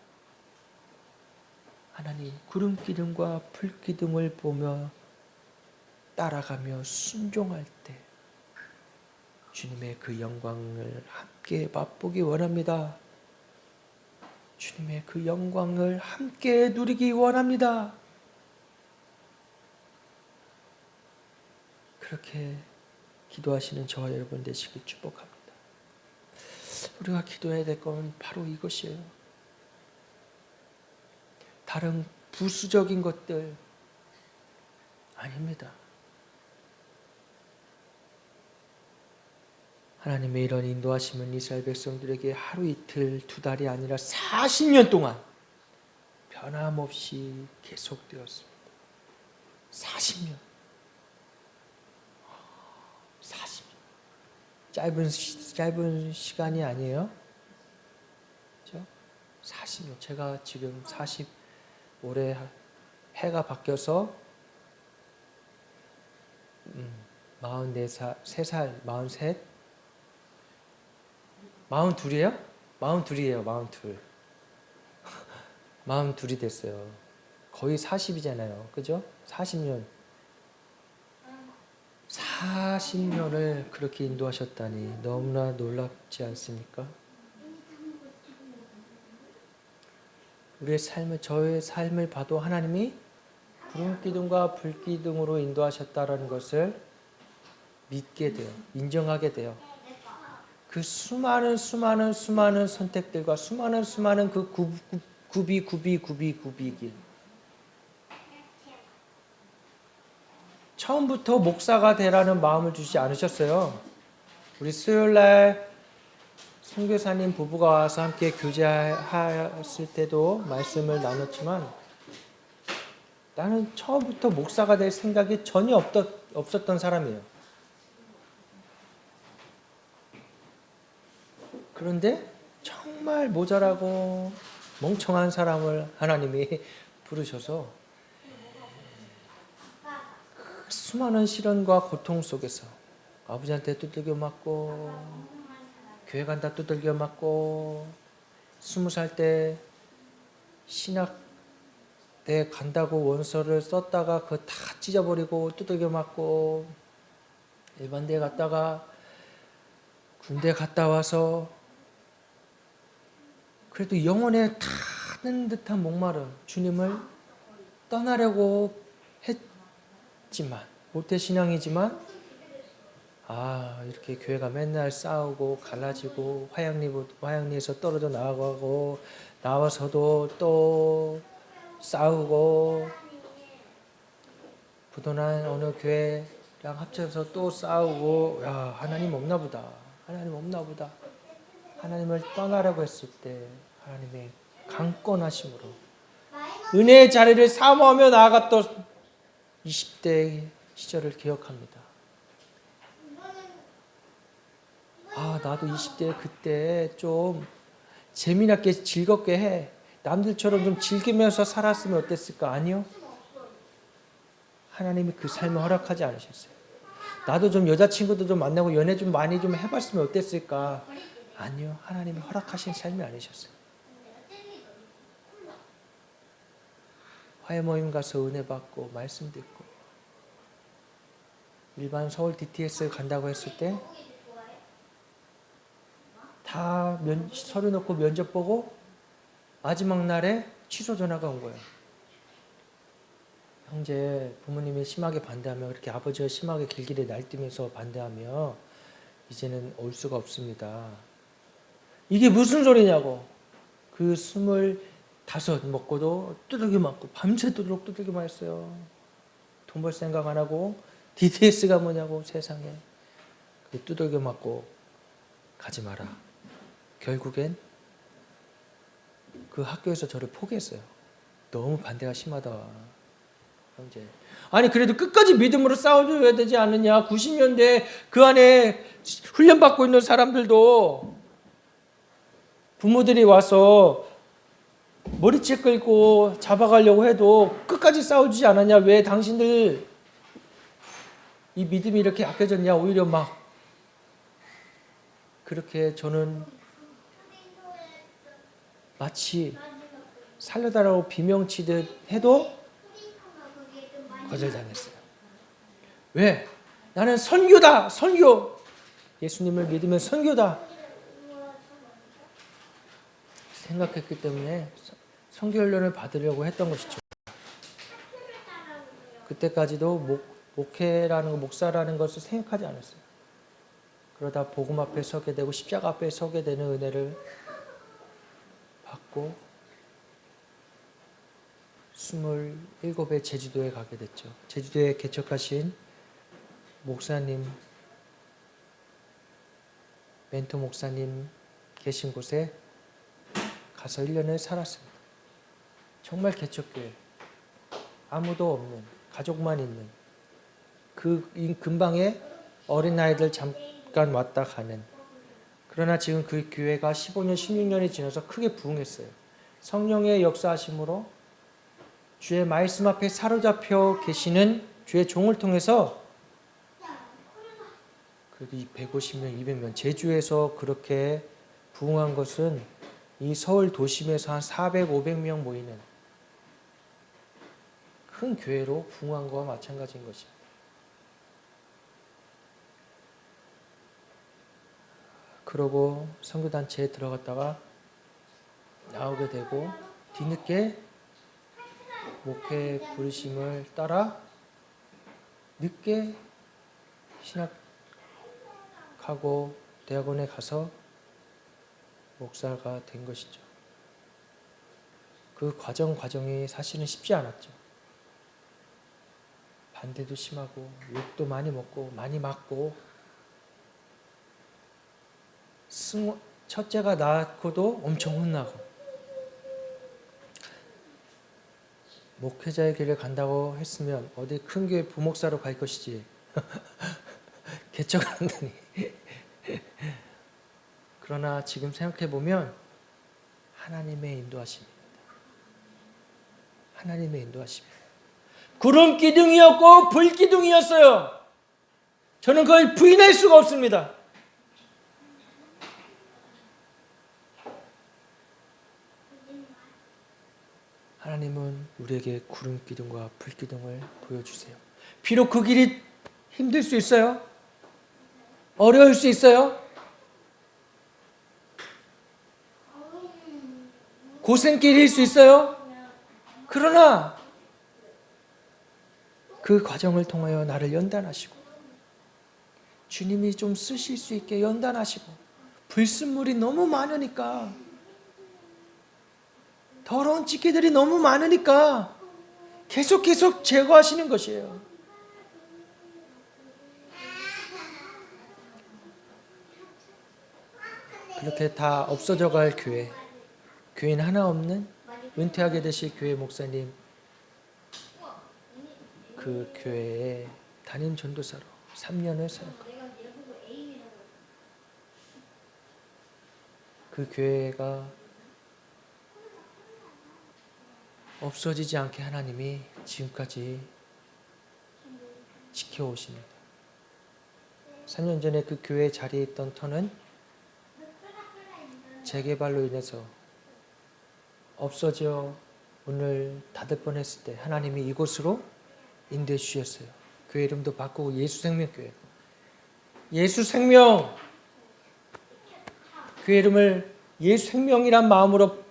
하나님 구름 기둥과 불 기둥을 보며 따라가며 순종할 때 주님의 그 영광을 함께 맛보기 원합니다. 주님의 그 영광을 함께 누리기 원합니다. 그렇게 기도하시는 저와 여러분 되시길 축복합니다. 우리가 기도해야 될 건 바로 이것이에요. 다른 부수적인 것들 아닙니다. 하나님의 이런 인도하심은 이스라엘 백성들에게 하루 이틀 두 달이 아니라 40년 동안 변함없이 계속되었습니다. 40년. 40년. 짧은 시간이 아니에요. 그렇죠? 40년. 제가 지금 올해 해가 바뀌어서 44살, 3살, 43? 42이에요? 42이에요. 42. 42이 됐어요. 거의 40이잖아요. 그죠? 40년. 40년을 그렇게 인도하셨다니 너무나 놀랍지 않습니까? 우리의 삶을, 저의 삶을 봐도 하나님이 구름기둥과 불기둥으로 인도하셨다라는 것을 믿게 돼요. 인정하게 돼요. 그 수많은 선택들과 수많은 그 굽이 길. 처음부터 목사가 되라는 마음을 주지 않으셨어요. 우리 수요일날 선교사님 부부가 와서 함께 교제했을 때도 말씀을 나눴지만 나는 처음부터 목사가 될 생각이 전혀 없었던 사람이에요. 그런데 정말 모자라고 멍청한 사람을 하나님이 부르셔서 수많은 시련과 고통 속에서 아버지한테 두들겨 맞고 교회 간다 두들겨 맞고 20살 때 신학대 간다고 원서를 썼다가 그거 다 찢어버리고 두들겨 맞고 일반대에 갔다가 군대 갔다 와서 그래도 영혼에 타는 듯한 목마름 주님을 떠나려고 했지만 모태신앙이지만 이렇게 교회가 맨날 싸우고 갈라지고 화양리에서 떨어져 나가고 나와서도 또 싸우고 부도난 어느 교회랑 합쳐서 또 싸우고 하나님 없나 보다. 하나님을 떠나려고 했을 때 하나님의 강권하심으로 은혜의 자리를 사모하며 나아갔던 20대 시절을 기억합니다. 나도 20대 그때 좀 재미나게 즐겁게 해. 남들처럼 좀 즐기면서 살았으면 어땠을까? 아니요. 하나님이 그 삶을 허락하지 않으셨어요. 나도 좀 여자친구도 좀 만나고 연애 좀 많이 좀 해봤으면 어땠을까? 아니요. 하나님이 허락하신 삶이 아니셨어요. 화해 모임 가서 은혜 받고 말씀 듣고 일반 서울 DTS 간다고 했을 때 다 서류 넣고 면접 보고 마지막 날에 취소 전화가 온 거예요. 형제 부모님이 심하게 반대하며 그렇게 아버지가 심하게 길길이 날뛰면서 반대하며 이제는 올 수가 없습니다. 이게 무슨 소리냐고. 그 25 먹고도 두들겨 맞고 밤새도록 두들겨 맞았어요. 돈 벌 생각 안 하고 DTS가 뭐냐고 세상에. 두들겨 맞고 가지 마라. 결국엔 그 학교에서 저를 포기했어요. 너무 반대가 심하다. 형제. 아니 그래도 끝까지 믿음으로 싸워줘야 되지 않느냐. 90년대 그 안에 훈련받고 있는 사람들도 부모들이 와서 머리채 끌고 잡아가려고 해도 끝까지 싸워주지 않았냐. 왜 당신들 이 믿음이 이렇게 약해졌냐. 오히려 막 그렇게 저는 마치 살려달라고 비명치듯 해도 거절당했어요. 왜? 나는 선교다. 선교. 예수님을 믿으면 선교다. 생각했기 때문에 선교훈련을 받으려고 했던 것이죠. 그때까지도 목회라는 거, 목사라는 것을 생각하지 않았어요. 그러다 복음 앞에 서게 되고 십자가 앞에 서게 되는 은혜를 받고 27에 제주도에 가게 됐죠. 제주도에 개척하신 목사님, 멘토 목사님 계신 곳에 가서 1년을 살았습니다. 정말 개척교회, 아무도 없는, 가족만 있는 그 근방에 어린아이들 잠깐 왔다 가는. 그러나 지금 그 교회가 15년, 16년이 지나서 크게 부흥했어요. 성령의 역사하심으로 주의 말씀 앞에 사로잡혀 계시는 주의 종을 통해서 그 150명, 200명, 제주에서 그렇게 부흥한 것은 이 서울 도심에서 한 400, 500명 모이는 큰 교회로 부흥한 것과 마찬가지인 것입니다. 그러고 선교단체에 들어갔다가 나오게 되고 뒤늦게 목회 부르심을 따라 늦게 신학하고 대학원에 가서 목사가 된 것이죠. 그 과정이 사실은 쉽지 않았죠. 반대도 심하고 욕도 많이 먹고 많이 맞고 첫째가 낳고도 엄청 혼나고 목회자의 길을 간다고 했으면 어디 큰 교회 부목사로 갈 것이지 개척을 한다니. 그러나 지금 생각해보면 하나님의 인도하심입니다. 하나님의 인도하심입니다. 구름 기둥이었고 불 기둥이었어요. 저는 그걸 부인할 수가 없습니다. 하나님은 우리에게 구름 기둥과 불 기둥을 보여주세요. 비록 그 길이 힘들 수 있어요. 어려울 수 있어요. 고생길일 수 있어요. 그러나 그 과정을 통하여 나를 연단하시고 주님이 좀 쓰실 수 있게 연단하시고 불순물이 너무 많으니까 더러운 찌개들이 너무 많으니까 계속 제거하시는 것이에요. 그렇게 다 없어져 갈 교회, 교인 하나 없는 은퇴하게 되실 교회 목사님, 그 교회에 담임 전도사로 3년을 살았고 그 교회가 없어지지 않게 하나님이 지금까지 지켜오십니다. 3년 전에 그 교회 자리에 있던 터는 재개발로 인해서 없어져 문을 닫을 뻔했을 때 하나님이 이곳으로 인도해 주셨어요. 교회 이름도 바꾸고 예수생명교회. 예수생명. 교회 이름을 예수생명이란 마음으로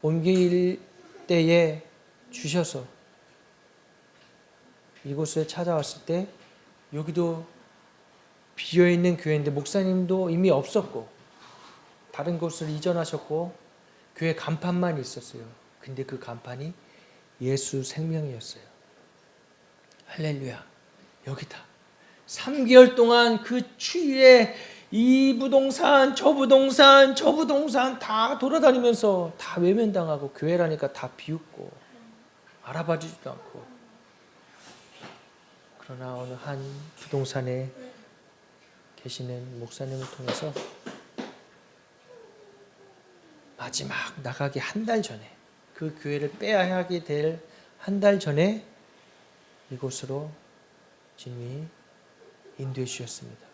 옮길 때에 주셔서 이곳에 찾아왔을 때 여기도 비어있는 교회인데 목사님도 이미 없었고 다른 곳을 이전하셨고 교회 간판만 있었어요. 근데 그 간판이 예수 생명이었어요. 할렐루야. 여기다. 3개월 동안 그 추위에 이 부동산 저 부동산 저 부동산 다 돌아다니면서 다 외면당하고 교회라니까 다 비웃고 알아봐주지도 않고, 그러나 어느 한 부동산에 계시는 목사님을 통해서 마지막 나가기 한 달 전에, 그 교회를 빼야 하게 될 한 달 전에 이곳으로 주님이 인도해 주셨습니다.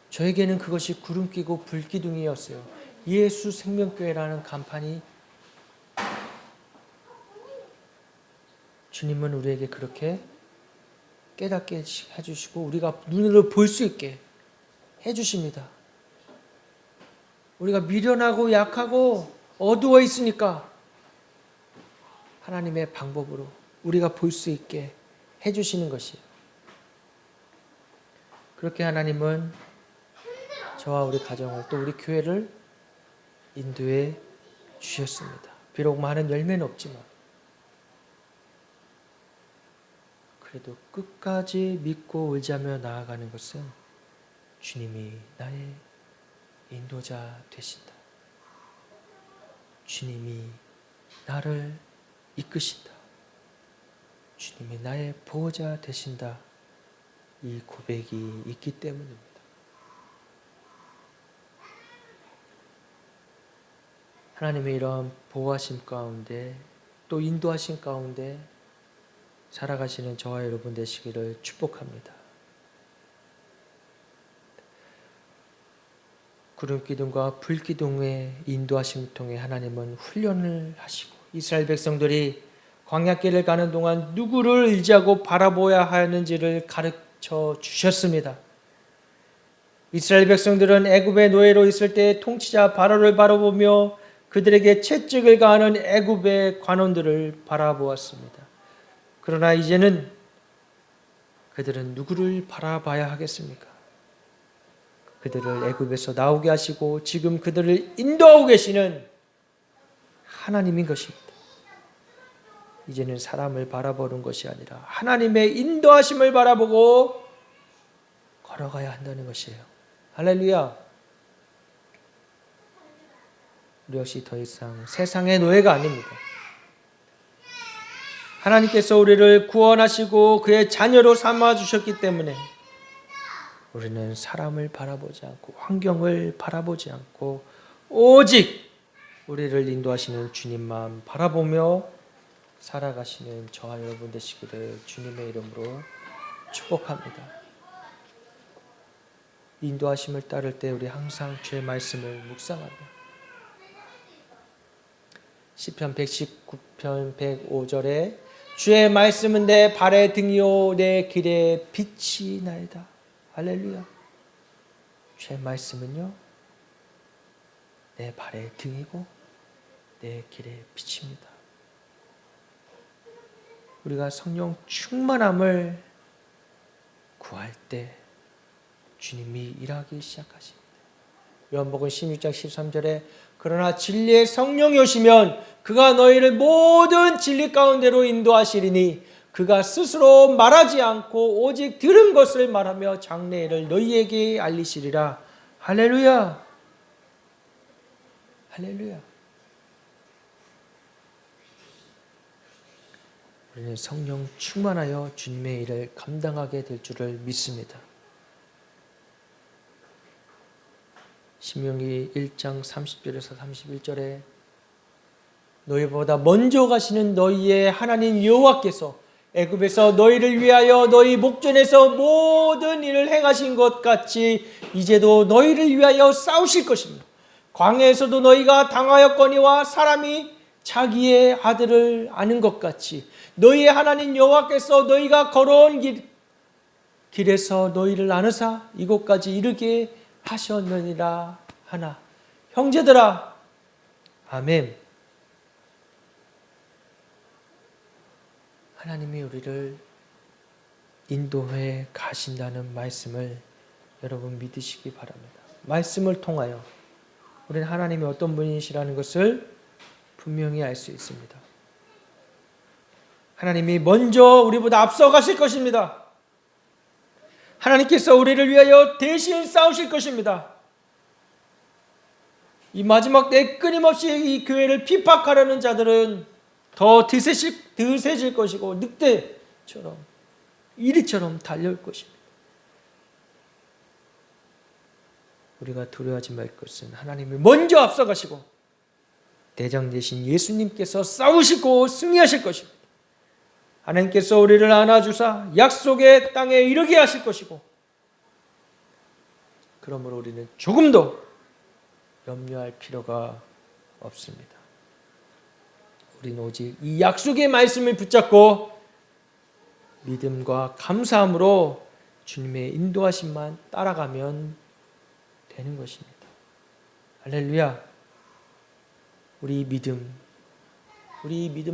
저에게는 그것이 구름 끼고 불 기둥이었어요. 예수 생명교회라는 간판이, 주님은 우리에게 그렇게 깨닫게 해주시고 우리가 눈으로 볼 수 있게 해주십니다. 우리가 미련하고 약하고 어두워 있으니까 하나님의 방법으로 우리가 볼 수 있게 해주시는 것이에요. 그렇게 하나님은 저와 우리 가정을 또 우리 교회를 인도해 주셨습니다. 비록 많은 열매는 없지만 그래도 끝까지 믿고 의지하며 나아가는 것은 주님이 나의 인도자 되신다. 주님이 나를 이끄신다. 주님이 나의 보호자 되신다. 이 고백이 있기 때문입니다. 하나님의 이런 보호하심 가운데 또 인도하심 가운데 살아가시는 저와 여러분 되시기를 축복합니다. 구름기둥과 불기둥의 인도하심을 통해 하나님은 훈련을 하시고 이스라엘 백성들이 광야길을 가는 동안 누구를 의지하고 바라보아야 하는지를 가르쳐 주셨습니다. 이스라엘 백성들은 애굽의 노예로 있을 때 통치자 바로를 바라보며 그들에게 채찍을 가하는 애굽의 관원들을 바라보았습니다. 그러나 이제는 그들은 누구를 바라봐야 하겠습니까? 그들을 애굽에서 나오게 하시고 지금 그들을 인도하고 계시는 하나님인 것입니다. 이제는 사람을 바라보는 것이 아니라 하나님의 인도하심을 바라보고 걸어가야 한다는 것이에요. 할렐루야. 우리 역시 더 이상 세상의 노예가 아닙니다. 하나님께서 우리를 구원하시고 그의 자녀로 삼아주셨기 때문에 우리는 사람을 바라보지 않고 환경을 바라보지 않고 오직 우리를 인도하시는 주님만 바라보며 살아가시는 저와 여러분 되시기를 주님의 이름으로 축복합니다. 인도하심을 따를 때 우리 항상 주의 말씀을 묵상하며 시편 119편 105절에 주의 말씀은 내 발의 등이요 내 길의 빛이 나이다. 할렐루야. 주의 말씀은요 내 발의 등이고 내 길의 빛입니다. 우리가 성령 충만함을 구할 때 주님이 일하기 시작하십니다. 요한복음 16장 13절에 그러나 진리의 성령이 오시면 그가 너희를 모든 진리 가운데로 인도하시리니 그가 스스로 말하지 않고 오직 들은 것을 말하며 장래일을 너희에게 알리시리라. 할렐루야. 할렐루야. 우리는 성령 충만하여 주님의 일을 감당하게 될 줄을 믿습니다. 신명기 1장 30절에서 31절에 너희보다 먼저 가시는 너희의 하나님 여호와께서 애굽에서 너희를 위하여 너희 목전에서 모든 일을 행하신 것 같이 이제도 너희를 위하여 싸우실 것입니다. 광야에서도 너희가 당하였거니와 사람이 자기의 아들을 아는 것 같이 너희의 하나님 여호와께서 너희가 걸어온 길에서 너희를 아느사 이곳까지 이르게 하셨느니라 하나. 형제들아, 아멘. 하나님이 우리를 인도해 가신다는 말씀을 여러분 믿으시기 바랍니다. 말씀을 통하여 우리는 하나님이 어떤 분이시라는 것을 분명히 알 수 있습니다. 하나님이 먼저 우리보다 앞서 가실 것입니다. 하나님께서 우리를 위하여 대신 싸우실 것입니다. 이 마지막 때 끊임없이 이 교회를 핍박하려는 자들은 더 드세질 것이고 늑대처럼 이리처럼 달려올 것입니다. 우리가 두려워하지 말 것은 하나님이 먼저 앞서가시고 대장 되신 예수님께서 싸우시고 승리하실 것입니다. 하나님께서 우리를 안아주사 약속의 땅에 이르게 하실 것이고, 그러므로 우리는 조금도 염려할 필요가 없습니다. 우리는 오직 이 약속의 말씀을 붙잡고 믿음과 감사함으로 주님의 인도하심만 따라가면 되는 것입니다. 할렐루야. 우리 믿음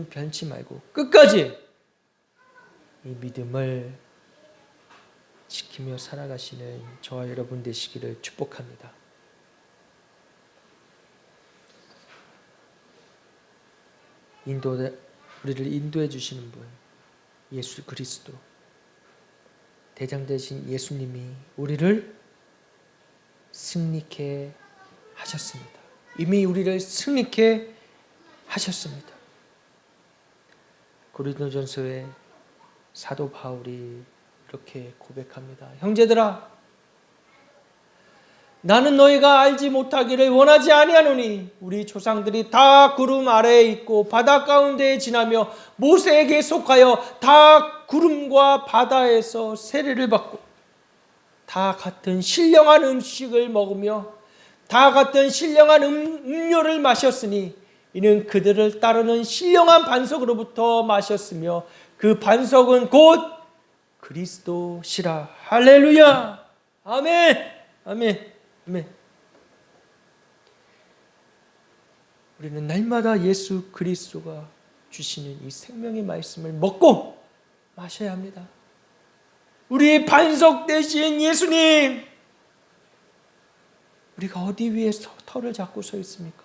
변치 말고 끝까지 이 믿음을 지키며 살아가시는 저와 여러분 되시기를 축복합니다. 우리를 인도해 주시는 분, 예수 그리스도, 대장 되신 예수님이 우리를 승리케 하셨습니다. 이미 우리를 승리케 하셨습니다. 고린도전서에 사도 바울이 이렇게 고백합니다. 형제들아, 나는 너희가 알지 못하기를 원하지 아니하노니 우리 조상들이 다 구름 아래에 있고 바다 가운데에 지나며 모세에게 속하여 다 구름과 바다에서 세례를 받고 다 같은 신령한 음식을 먹으며 다 같은 신령한 음료를 마셨으니 이는 그들을 따르는 신령한 반석으로부터 마셨으며 그 반석은 곧 그리스도시라. 할렐루야. 아멘. 아멘. 아멘. 우리는 날마다 예수 그리스도가 주시는 이 생명의 말씀을 먹고 마셔야 합니다. 우리의 반석 되신 예수님, 우리가 어디 위에 터를 잡고 서 있습니까?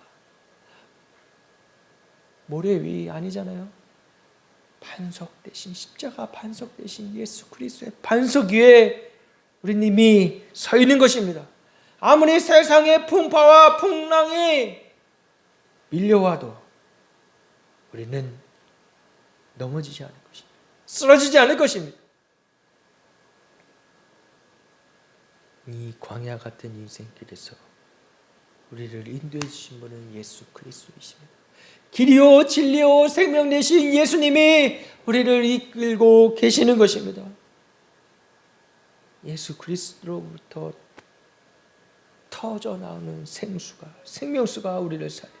모래 위 아니잖아요. 반석 대신 십자가 반석 대신 예수 그리스도의 반석 위에 우리님이 서 있는 것입니다. 아무리 세상의 풍파와 풍랑이 밀려와도 우리는 넘어지지 않을 것입니다. 쓰러지지 않을 것입니다. 이 광야 같은 인생길에서 우리를 인도해 주신 분은 예수 그리스도이십니다. 길이요 진리요 생명 되신 예수님이 우리를 이끌고 계시는 것입니다. 예수 그리스도로부터 터져 나오는 생명수가 우리를 살려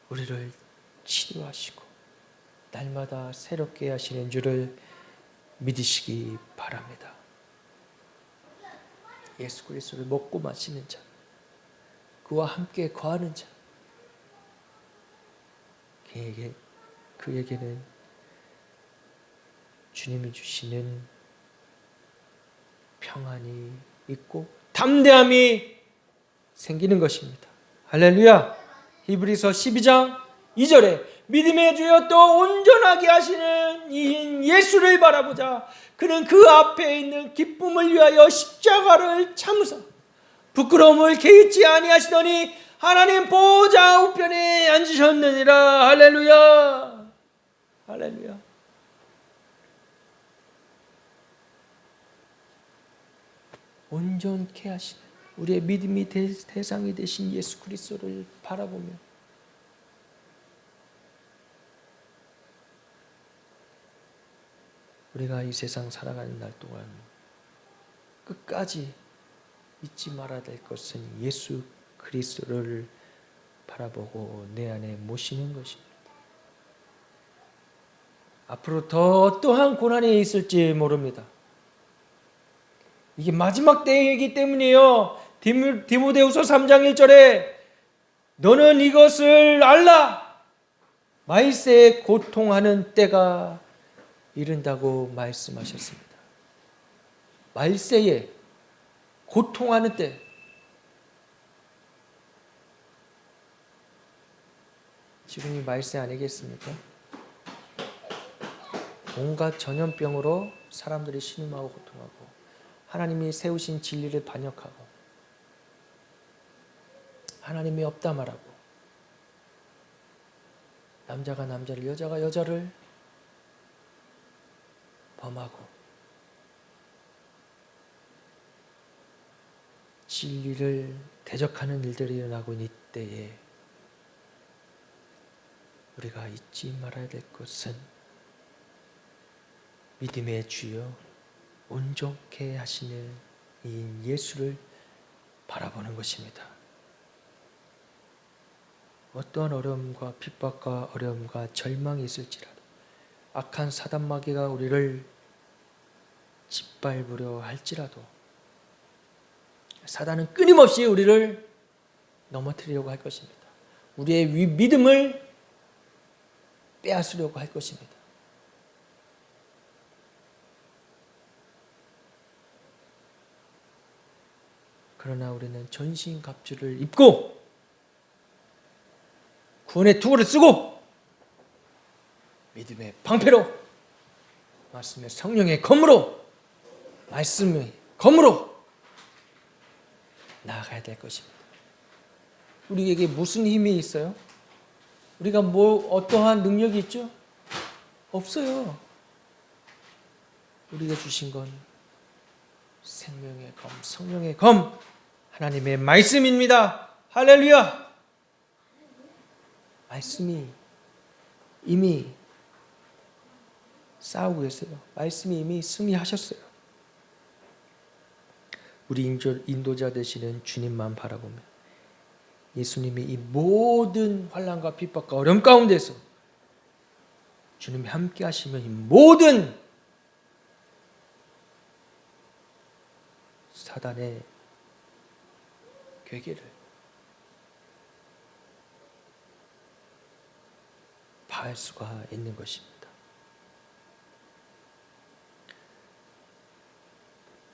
우리를 치료하시고 날마다 새롭게 하시는 줄을 믿으시기 바랍니다. 예수 그리스도를 먹고 마시는 자, 그와 함께 거하는 자, 그에게는 주님이 주시는 평안이 있고 담대함이 생기는 것입니다. 할렐루야. 히브리서 12장 2절에 믿음의 주여 또 온전하게 하시는 이인 예수를 바라보자. 그는 그 앞에 있는 기쁨을 위하여 십자가를 참으사 부끄러움을 개의치 아니하시더니 하나님 보좌 우편에 앉으셨느니라. 할렐루야. 할렐루야. 온전케 하시는 우리의 믿음이 대상이 되신 예수 그리스도를 바라보며 우리가 이 세상 살아가는 날 동안 끝까지 잊지 말아야 될 것은 예수 그리스도를 바라보고 내 안에 모시는 것입니다. 앞으로 더 어떠한 고난이 있을지 모릅니다. 이게 마지막 때이기 때문이에요. 디모데후서 3장 1절에 너는 이것을 알라. 말세에 고통하는 때가 이른다고 말씀하셨습니다. 말세에 고통하는 때. 지금이 말세 아니겠습니까? 온갖 전염병으로 사람들이 신음하고 고통하고 하나님이 세우신 진리를 반역하고 하나님이 없다 말하고 남자가 남자를 여자가 여자를 범하고 진리를 대적하는 일들이 일어나고 있는 때에 우리가 잊지 말아야 될 것은 믿음의 주여 온전케 하시는 이인 예수를 바라보는 것입니다. 어떠한 어려움과 핍박과 어려움과 절망이 있을지라도 악한 사단 마귀가 우리를 짓밟으려 할지라도 사단은 끊임없이 우리를 넘어뜨리려고 할 것입니다. 우리의 믿음을 빼앗으려고 할 것입니다. 그러나 우리는 전신갑주를 입고 구원의 투구를 쓰고 믿음의 방패로 말씀의 성령의 검으로 말씀의 검으로 나아가야 될 것입니다. 우리에게 무슨 힘이 있어요? 우리가 어떠한 능력이 있죠? 없어요. 우리가 주신 건 생명의 검, 성령의 검, 하나님의 말씀입니다. 할렐루야! 말씀이 이미 싸우고 계세요. 말씀이 이미 승리하셨어요. 우리 인도자 되시는 주님만 바라보며 예수님이 이 모든 환난과 핍박과 어려움 가운데서 주님이 함께 하시면 이 모든 사단의 괴계를 파할 수가 있는 것입니다.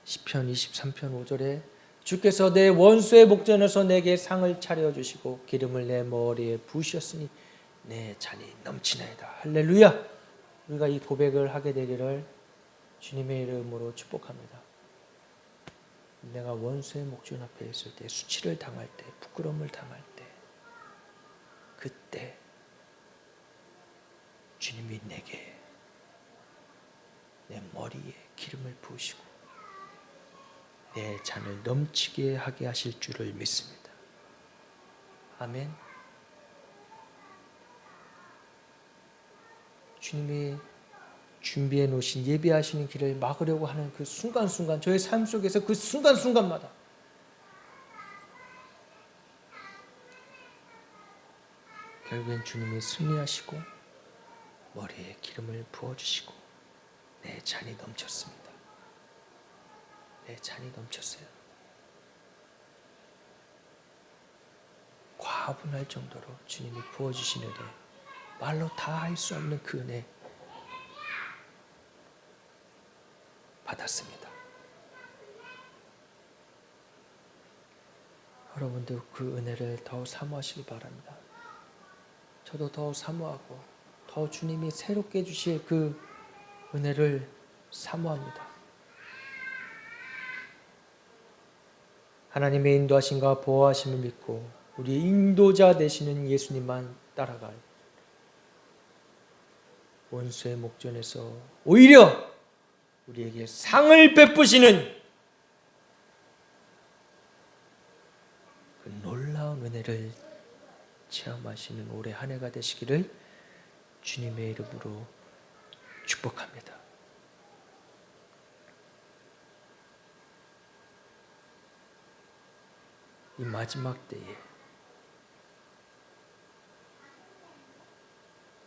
시편 23편 5절에 주께서 내 원수의 목전에서 내게 상을 차려주시고 기름을 내 머리에 부으셨으니 내 잔이 넘치나이다. 할렐루야. 우리가 이 고백을 하게 되기를 주님의 이름으로 축복합니다. 내가 원수의 목전 앞에 있을 때, 수치를 당할 때, 부끄러움을 당할 때, 그때 주님이 내게 내 머리에 기름을 부으시고 내 잔을 넘치게 하게 하실 줄을 믿습니다. 아멘. 주님이 준비해 놓으신 예비하시는 길을 막으려고 하는 그 순간순간, 저의 삶 속에서 그 순간순간마다 결국엔 주님이 승리하시고 머리에 기름을 부어주시고 내 잔이 넘쳤습니다. 내 잔이 넘쳤어요. 과분할 정도로 주님이 부어주신 은혜, 말로 다 할 수 없는 그 은혜 받았습니다. 여러분도 그 은혜를 더 사모하시기 바랍니다. 저도 더 사모하고 더 주님이 새롭게 주실 그 은혜를 사모합니다. 하나님의 인도하심과 보호하심을 믿고 우리의 인도자 되시는 예수님만 따라갈 원수의 목전에서 오히려 우리에게 상을 베푸시는 그 놀라운 은혜를 체험하시는 올해 한 해가 되시기를 주님의 이름으로 축복합니다. 이 마지막 때에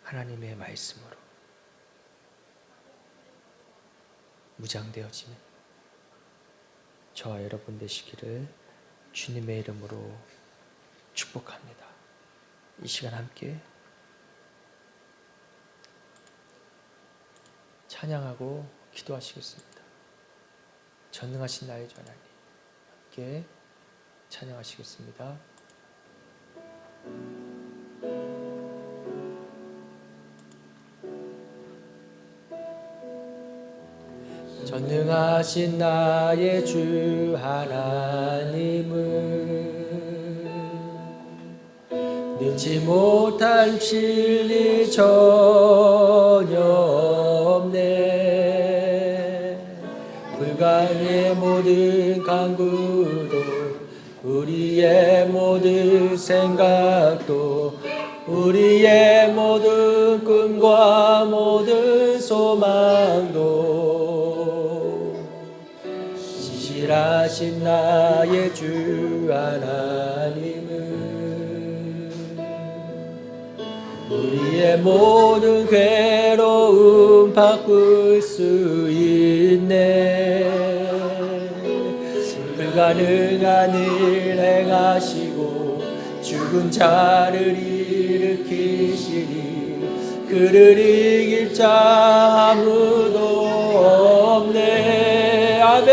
하나님의 말씀으로 무장되어지는 저와 여러분 되시기를 주님의 이름으로 축복합니다. 이 시간 함께 찬양하고 기도하시겠습니다. 전능하신 나의 주 하나님, 함께 찬양하시겠습니다. 전능하신 나의 주 하나님은 능치 못할 진리 전혀 없네. 불가의 모든 간구도 우리의 모든 생각도 우리의 모든 꿈과 모든 소망도 신실하신 나의 주 하나님은 우리의 모든 괴로움 바꿀 수 있네. 불가능한 일 행하시고 죽은 자를 일으키시니 그를 이길 자 아무도 없네. 아멘.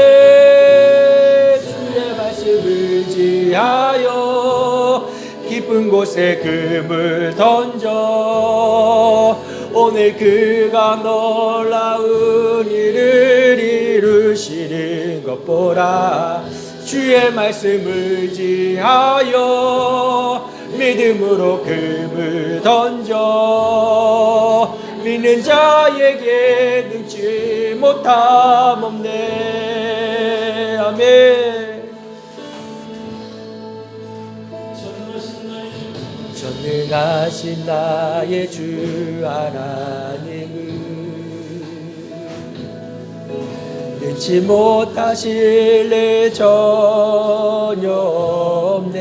주의 말씀을 지하여 깊은 곳에 금을 던져 오늘 그가 놀라운 일을 이루시는 것 보라. 주의 말씀을 지하여 믿음으로 금을 던져 믿는 자에게 능치 못함 없네. 아멘. 전능하신 나의 주 하나님은 능치 못하실 일 전혀 없네.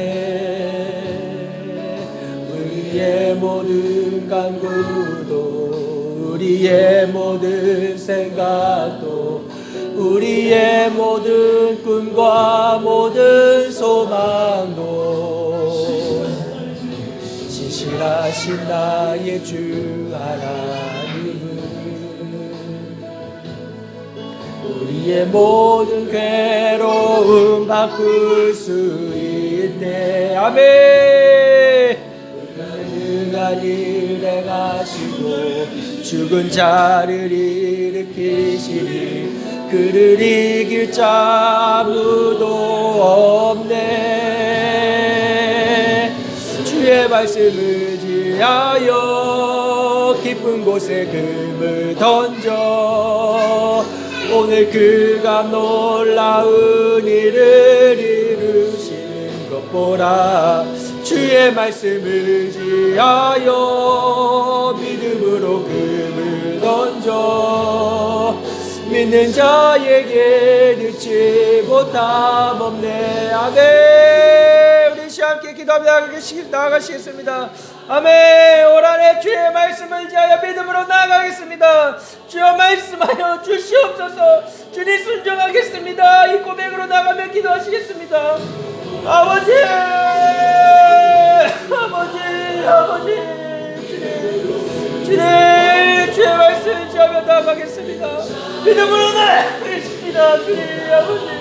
우리의 모든 간구도 우리의 모든 생각도 우리의 모든 꿈과 모든 소망도 신실하신 나의 주 하나님은 우리의 모든 괴로움 바꿀 수 있네. 아멘. 가능한 일 행하시고 죽은 자를 일으키시니 그를 이길 자 아무도 없네. 주의 말씀을 지하여 깊은 곳에 금을 던져 오늘 그가 놀라운 일을 이루신 것 보라. 주의 말씀을 지하여 믿음으로 금을 던져 믿는 자에게 늦지 못함 없네. 아멘. 우리 시간 함께 기도하며 나아가시겠습니다. 아멘. 올 한해 주의 말씀을 지하여 믿음으로 나아가겠습니다. 주여 말씀하여 주시옵소서. 주님 순종하겠습니다. 이 고백으로 나가며 기도하시겠습니다. 아버지, 아버지, 아버지, 주님, 주의 말씀을 지하며 나아가겠습니다. 믿음으로 나아가겠습니다. 주님, 아버지.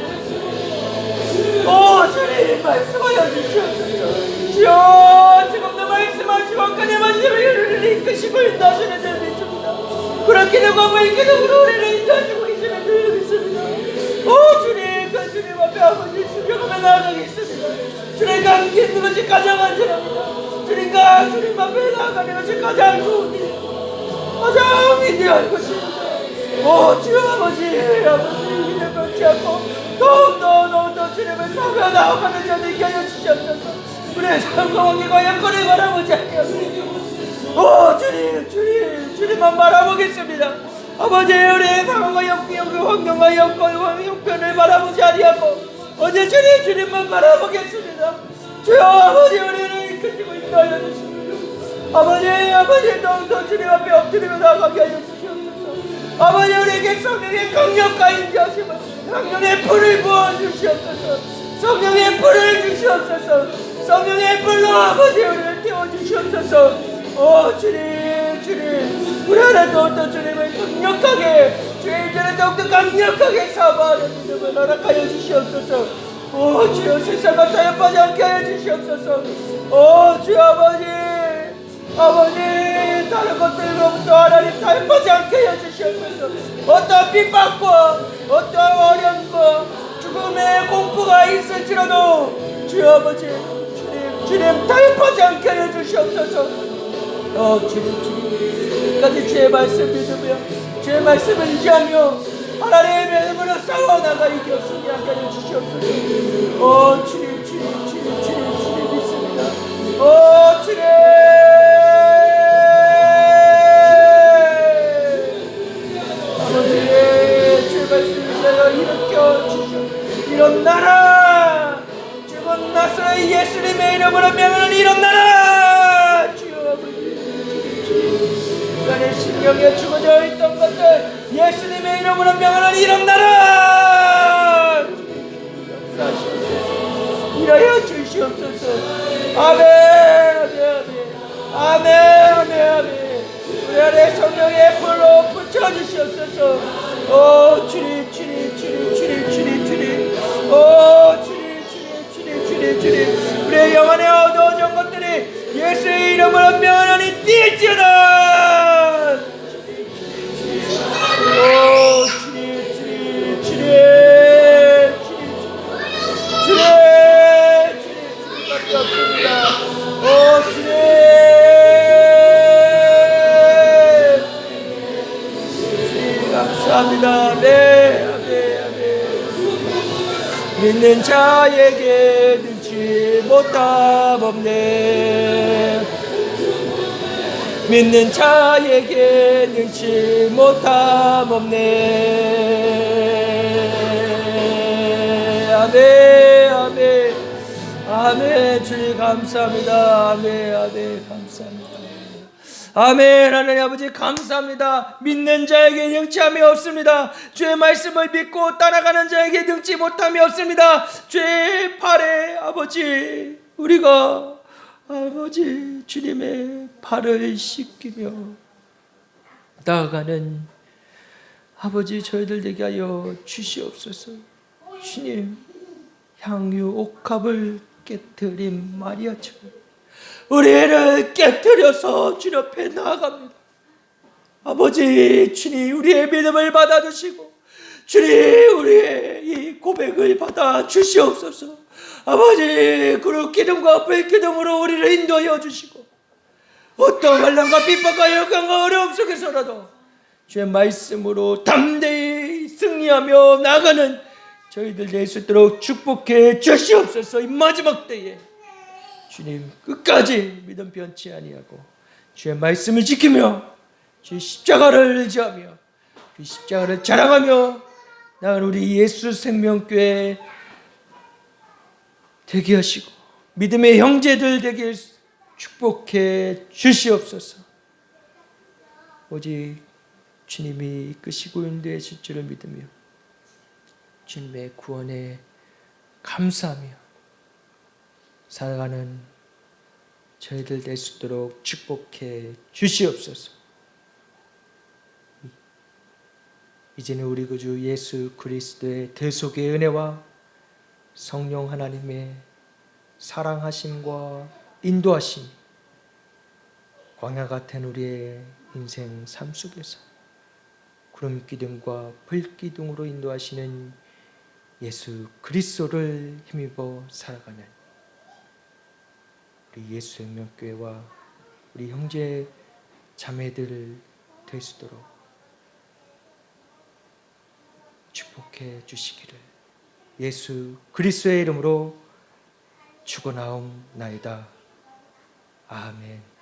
오 주님 말씀하여 주시옵소서. 주여 지금도 말씀하시고 하나님의 우리를 이끄시고 인도하시는 줄 믿습니다. 그렇게 되고 이끄시고 우리를 인도하시고 계시는 줄 믿습니다. 오 주님 그 주님 앞에 아버지 순종하며 나아가겠습니다. 주님과 함께 있는 것이 가장 안전합니다. 주님과 주님 앞에 나아가는 것이 가장 좋은 일입니다. 가장 위대한 것입니다. 오 주여 아버지 이를 걷지 않고 더욱더 주님을 사며 나아가는 자들 있게 하여 주시옵소서. 우리의 삶과 왕의 영광을 바라보지 아니하소서. 오 주님만 바라보겠습니다. 아버지 우리의 상황과 환경과 형편을 바라보지 아니하고 오늘 주님만 바라보겠습니다. 주여 아버지 우리를 이끄시고 인도하여 주십시오. 아버지 더욱더 주님 앞에 엎드리며 나아가게 하여 주시옵소서. 아버지 우리에게 성령의 강력과 인자하심을 성령의 불을 부어주시옵소서. 성령의 불을 주시옵소서. 성령의 불로 아버지 우리를 태워주시옵소서. 오 주님 우리 안에 더욱더 주님을 강력하게 주의 이전에 더욱더 강력하게 사모하는 믿음을 허락하여 주시옵소서. 오 주여 세상과 타협하지 않게 하여 주시옵소서. 오 주여 아버지 다른 것들로부터 하나님 타협하지 않게 하여 주시옵소서. 어떠한 핍박과 어떠한 어려움과 죽음의 공포가 있을지라도 주여 아버지 주님 타협하지 않게 하여 주시옵소서. 주님 끝까지 주의 말씀 믿으며 주의 말씀을 의지하며 하나님의 이름으로 싸워나가 이겼으니 하게 하여 주시옵소서. 주님 믿습니다. 주님 아버지 주의 말씀을 내가 일으켜 주시옵소서. 일어나라 죽은 나사로의 예수님의 이름으로 명하는 일어나라 주여 아버지 인간의 신경에 죽어져 있던 것들 예수님의 이름으로 명하는 일어나라 일하여 주시옵소서. 아멘. 우리 안에 성령의 불로 붙여주시옵소서. 주님 우리의 영혼에 어두워진 것들이 예수의 이름으로 명하니 뛰지어다. 주님밖에 없습니다. 주님 감사합니다. 아멘. 믿는 자에게 능치 못함 없네. 믿는 자에게 능치 못함 없네. 아멘. 주님 감사합니다. 아멘. 감사합니다. 아멘. 하나님 아버지 감사합니다. 믿는 자에게 능치함이 없습니다. 주의 말씀을 믿고 따라가는 자에게 능치 못함이 없습니다. 주의 발에 아버지 우리가 아버지 주님의 발을 씻기며 나아가는 아버지 저희들 되게 하여 주시옵소서. 주님 향유 옥합을 깨뜨린 마리아처럼 우리 애를 깨뜨려서 주님 앞에 나아갑니다. 아버지 주님 우리의 믿음을 받아주시고 주님 우리의 이 고백을 받아 주시옵소서. 아버지 그런 기름과 불기름으로 우리를 인도하여 주시고 어떤 환난과 핍박과 역경과 어려움 속에서라도 주의 말씀으로 담대히 승리하며 나가는 저희들 될 수 있도록 축복해 주시옵소서. 이 마지막 때에 주님 끝까지 믿음 변치 아니하고 주의 말씀을 지키며 주의 십자가를 의지하며 그 십자가를 자랑하며 나는 우리 예수 생명교회 되게 하시고 믿음의 형제들 되게 축복해 주시옵소서. 오직 주님이 이끄시고 인도하실 줄을 믿으며 주님의 구원에 감사하며 살아가는 저희들 될 수 있도록 축복해 주시옵소서. 이제는 우리 구주 예수 그리스도의 대속의 은혜와 성령 하나님의 사랑하심과 인도하심, 광야 같은 우리의 인생 삶 속에서 구름 기둥과 불 기둥으로 인도하시는 예수 그리스도를 힘입어 살아가는 우리 예수 생명교회와 우리 형제 자매들 될 수 있도록 축복해 주시기를 예수 그리스도의 이름으로 축원하옵나이다. 아멘.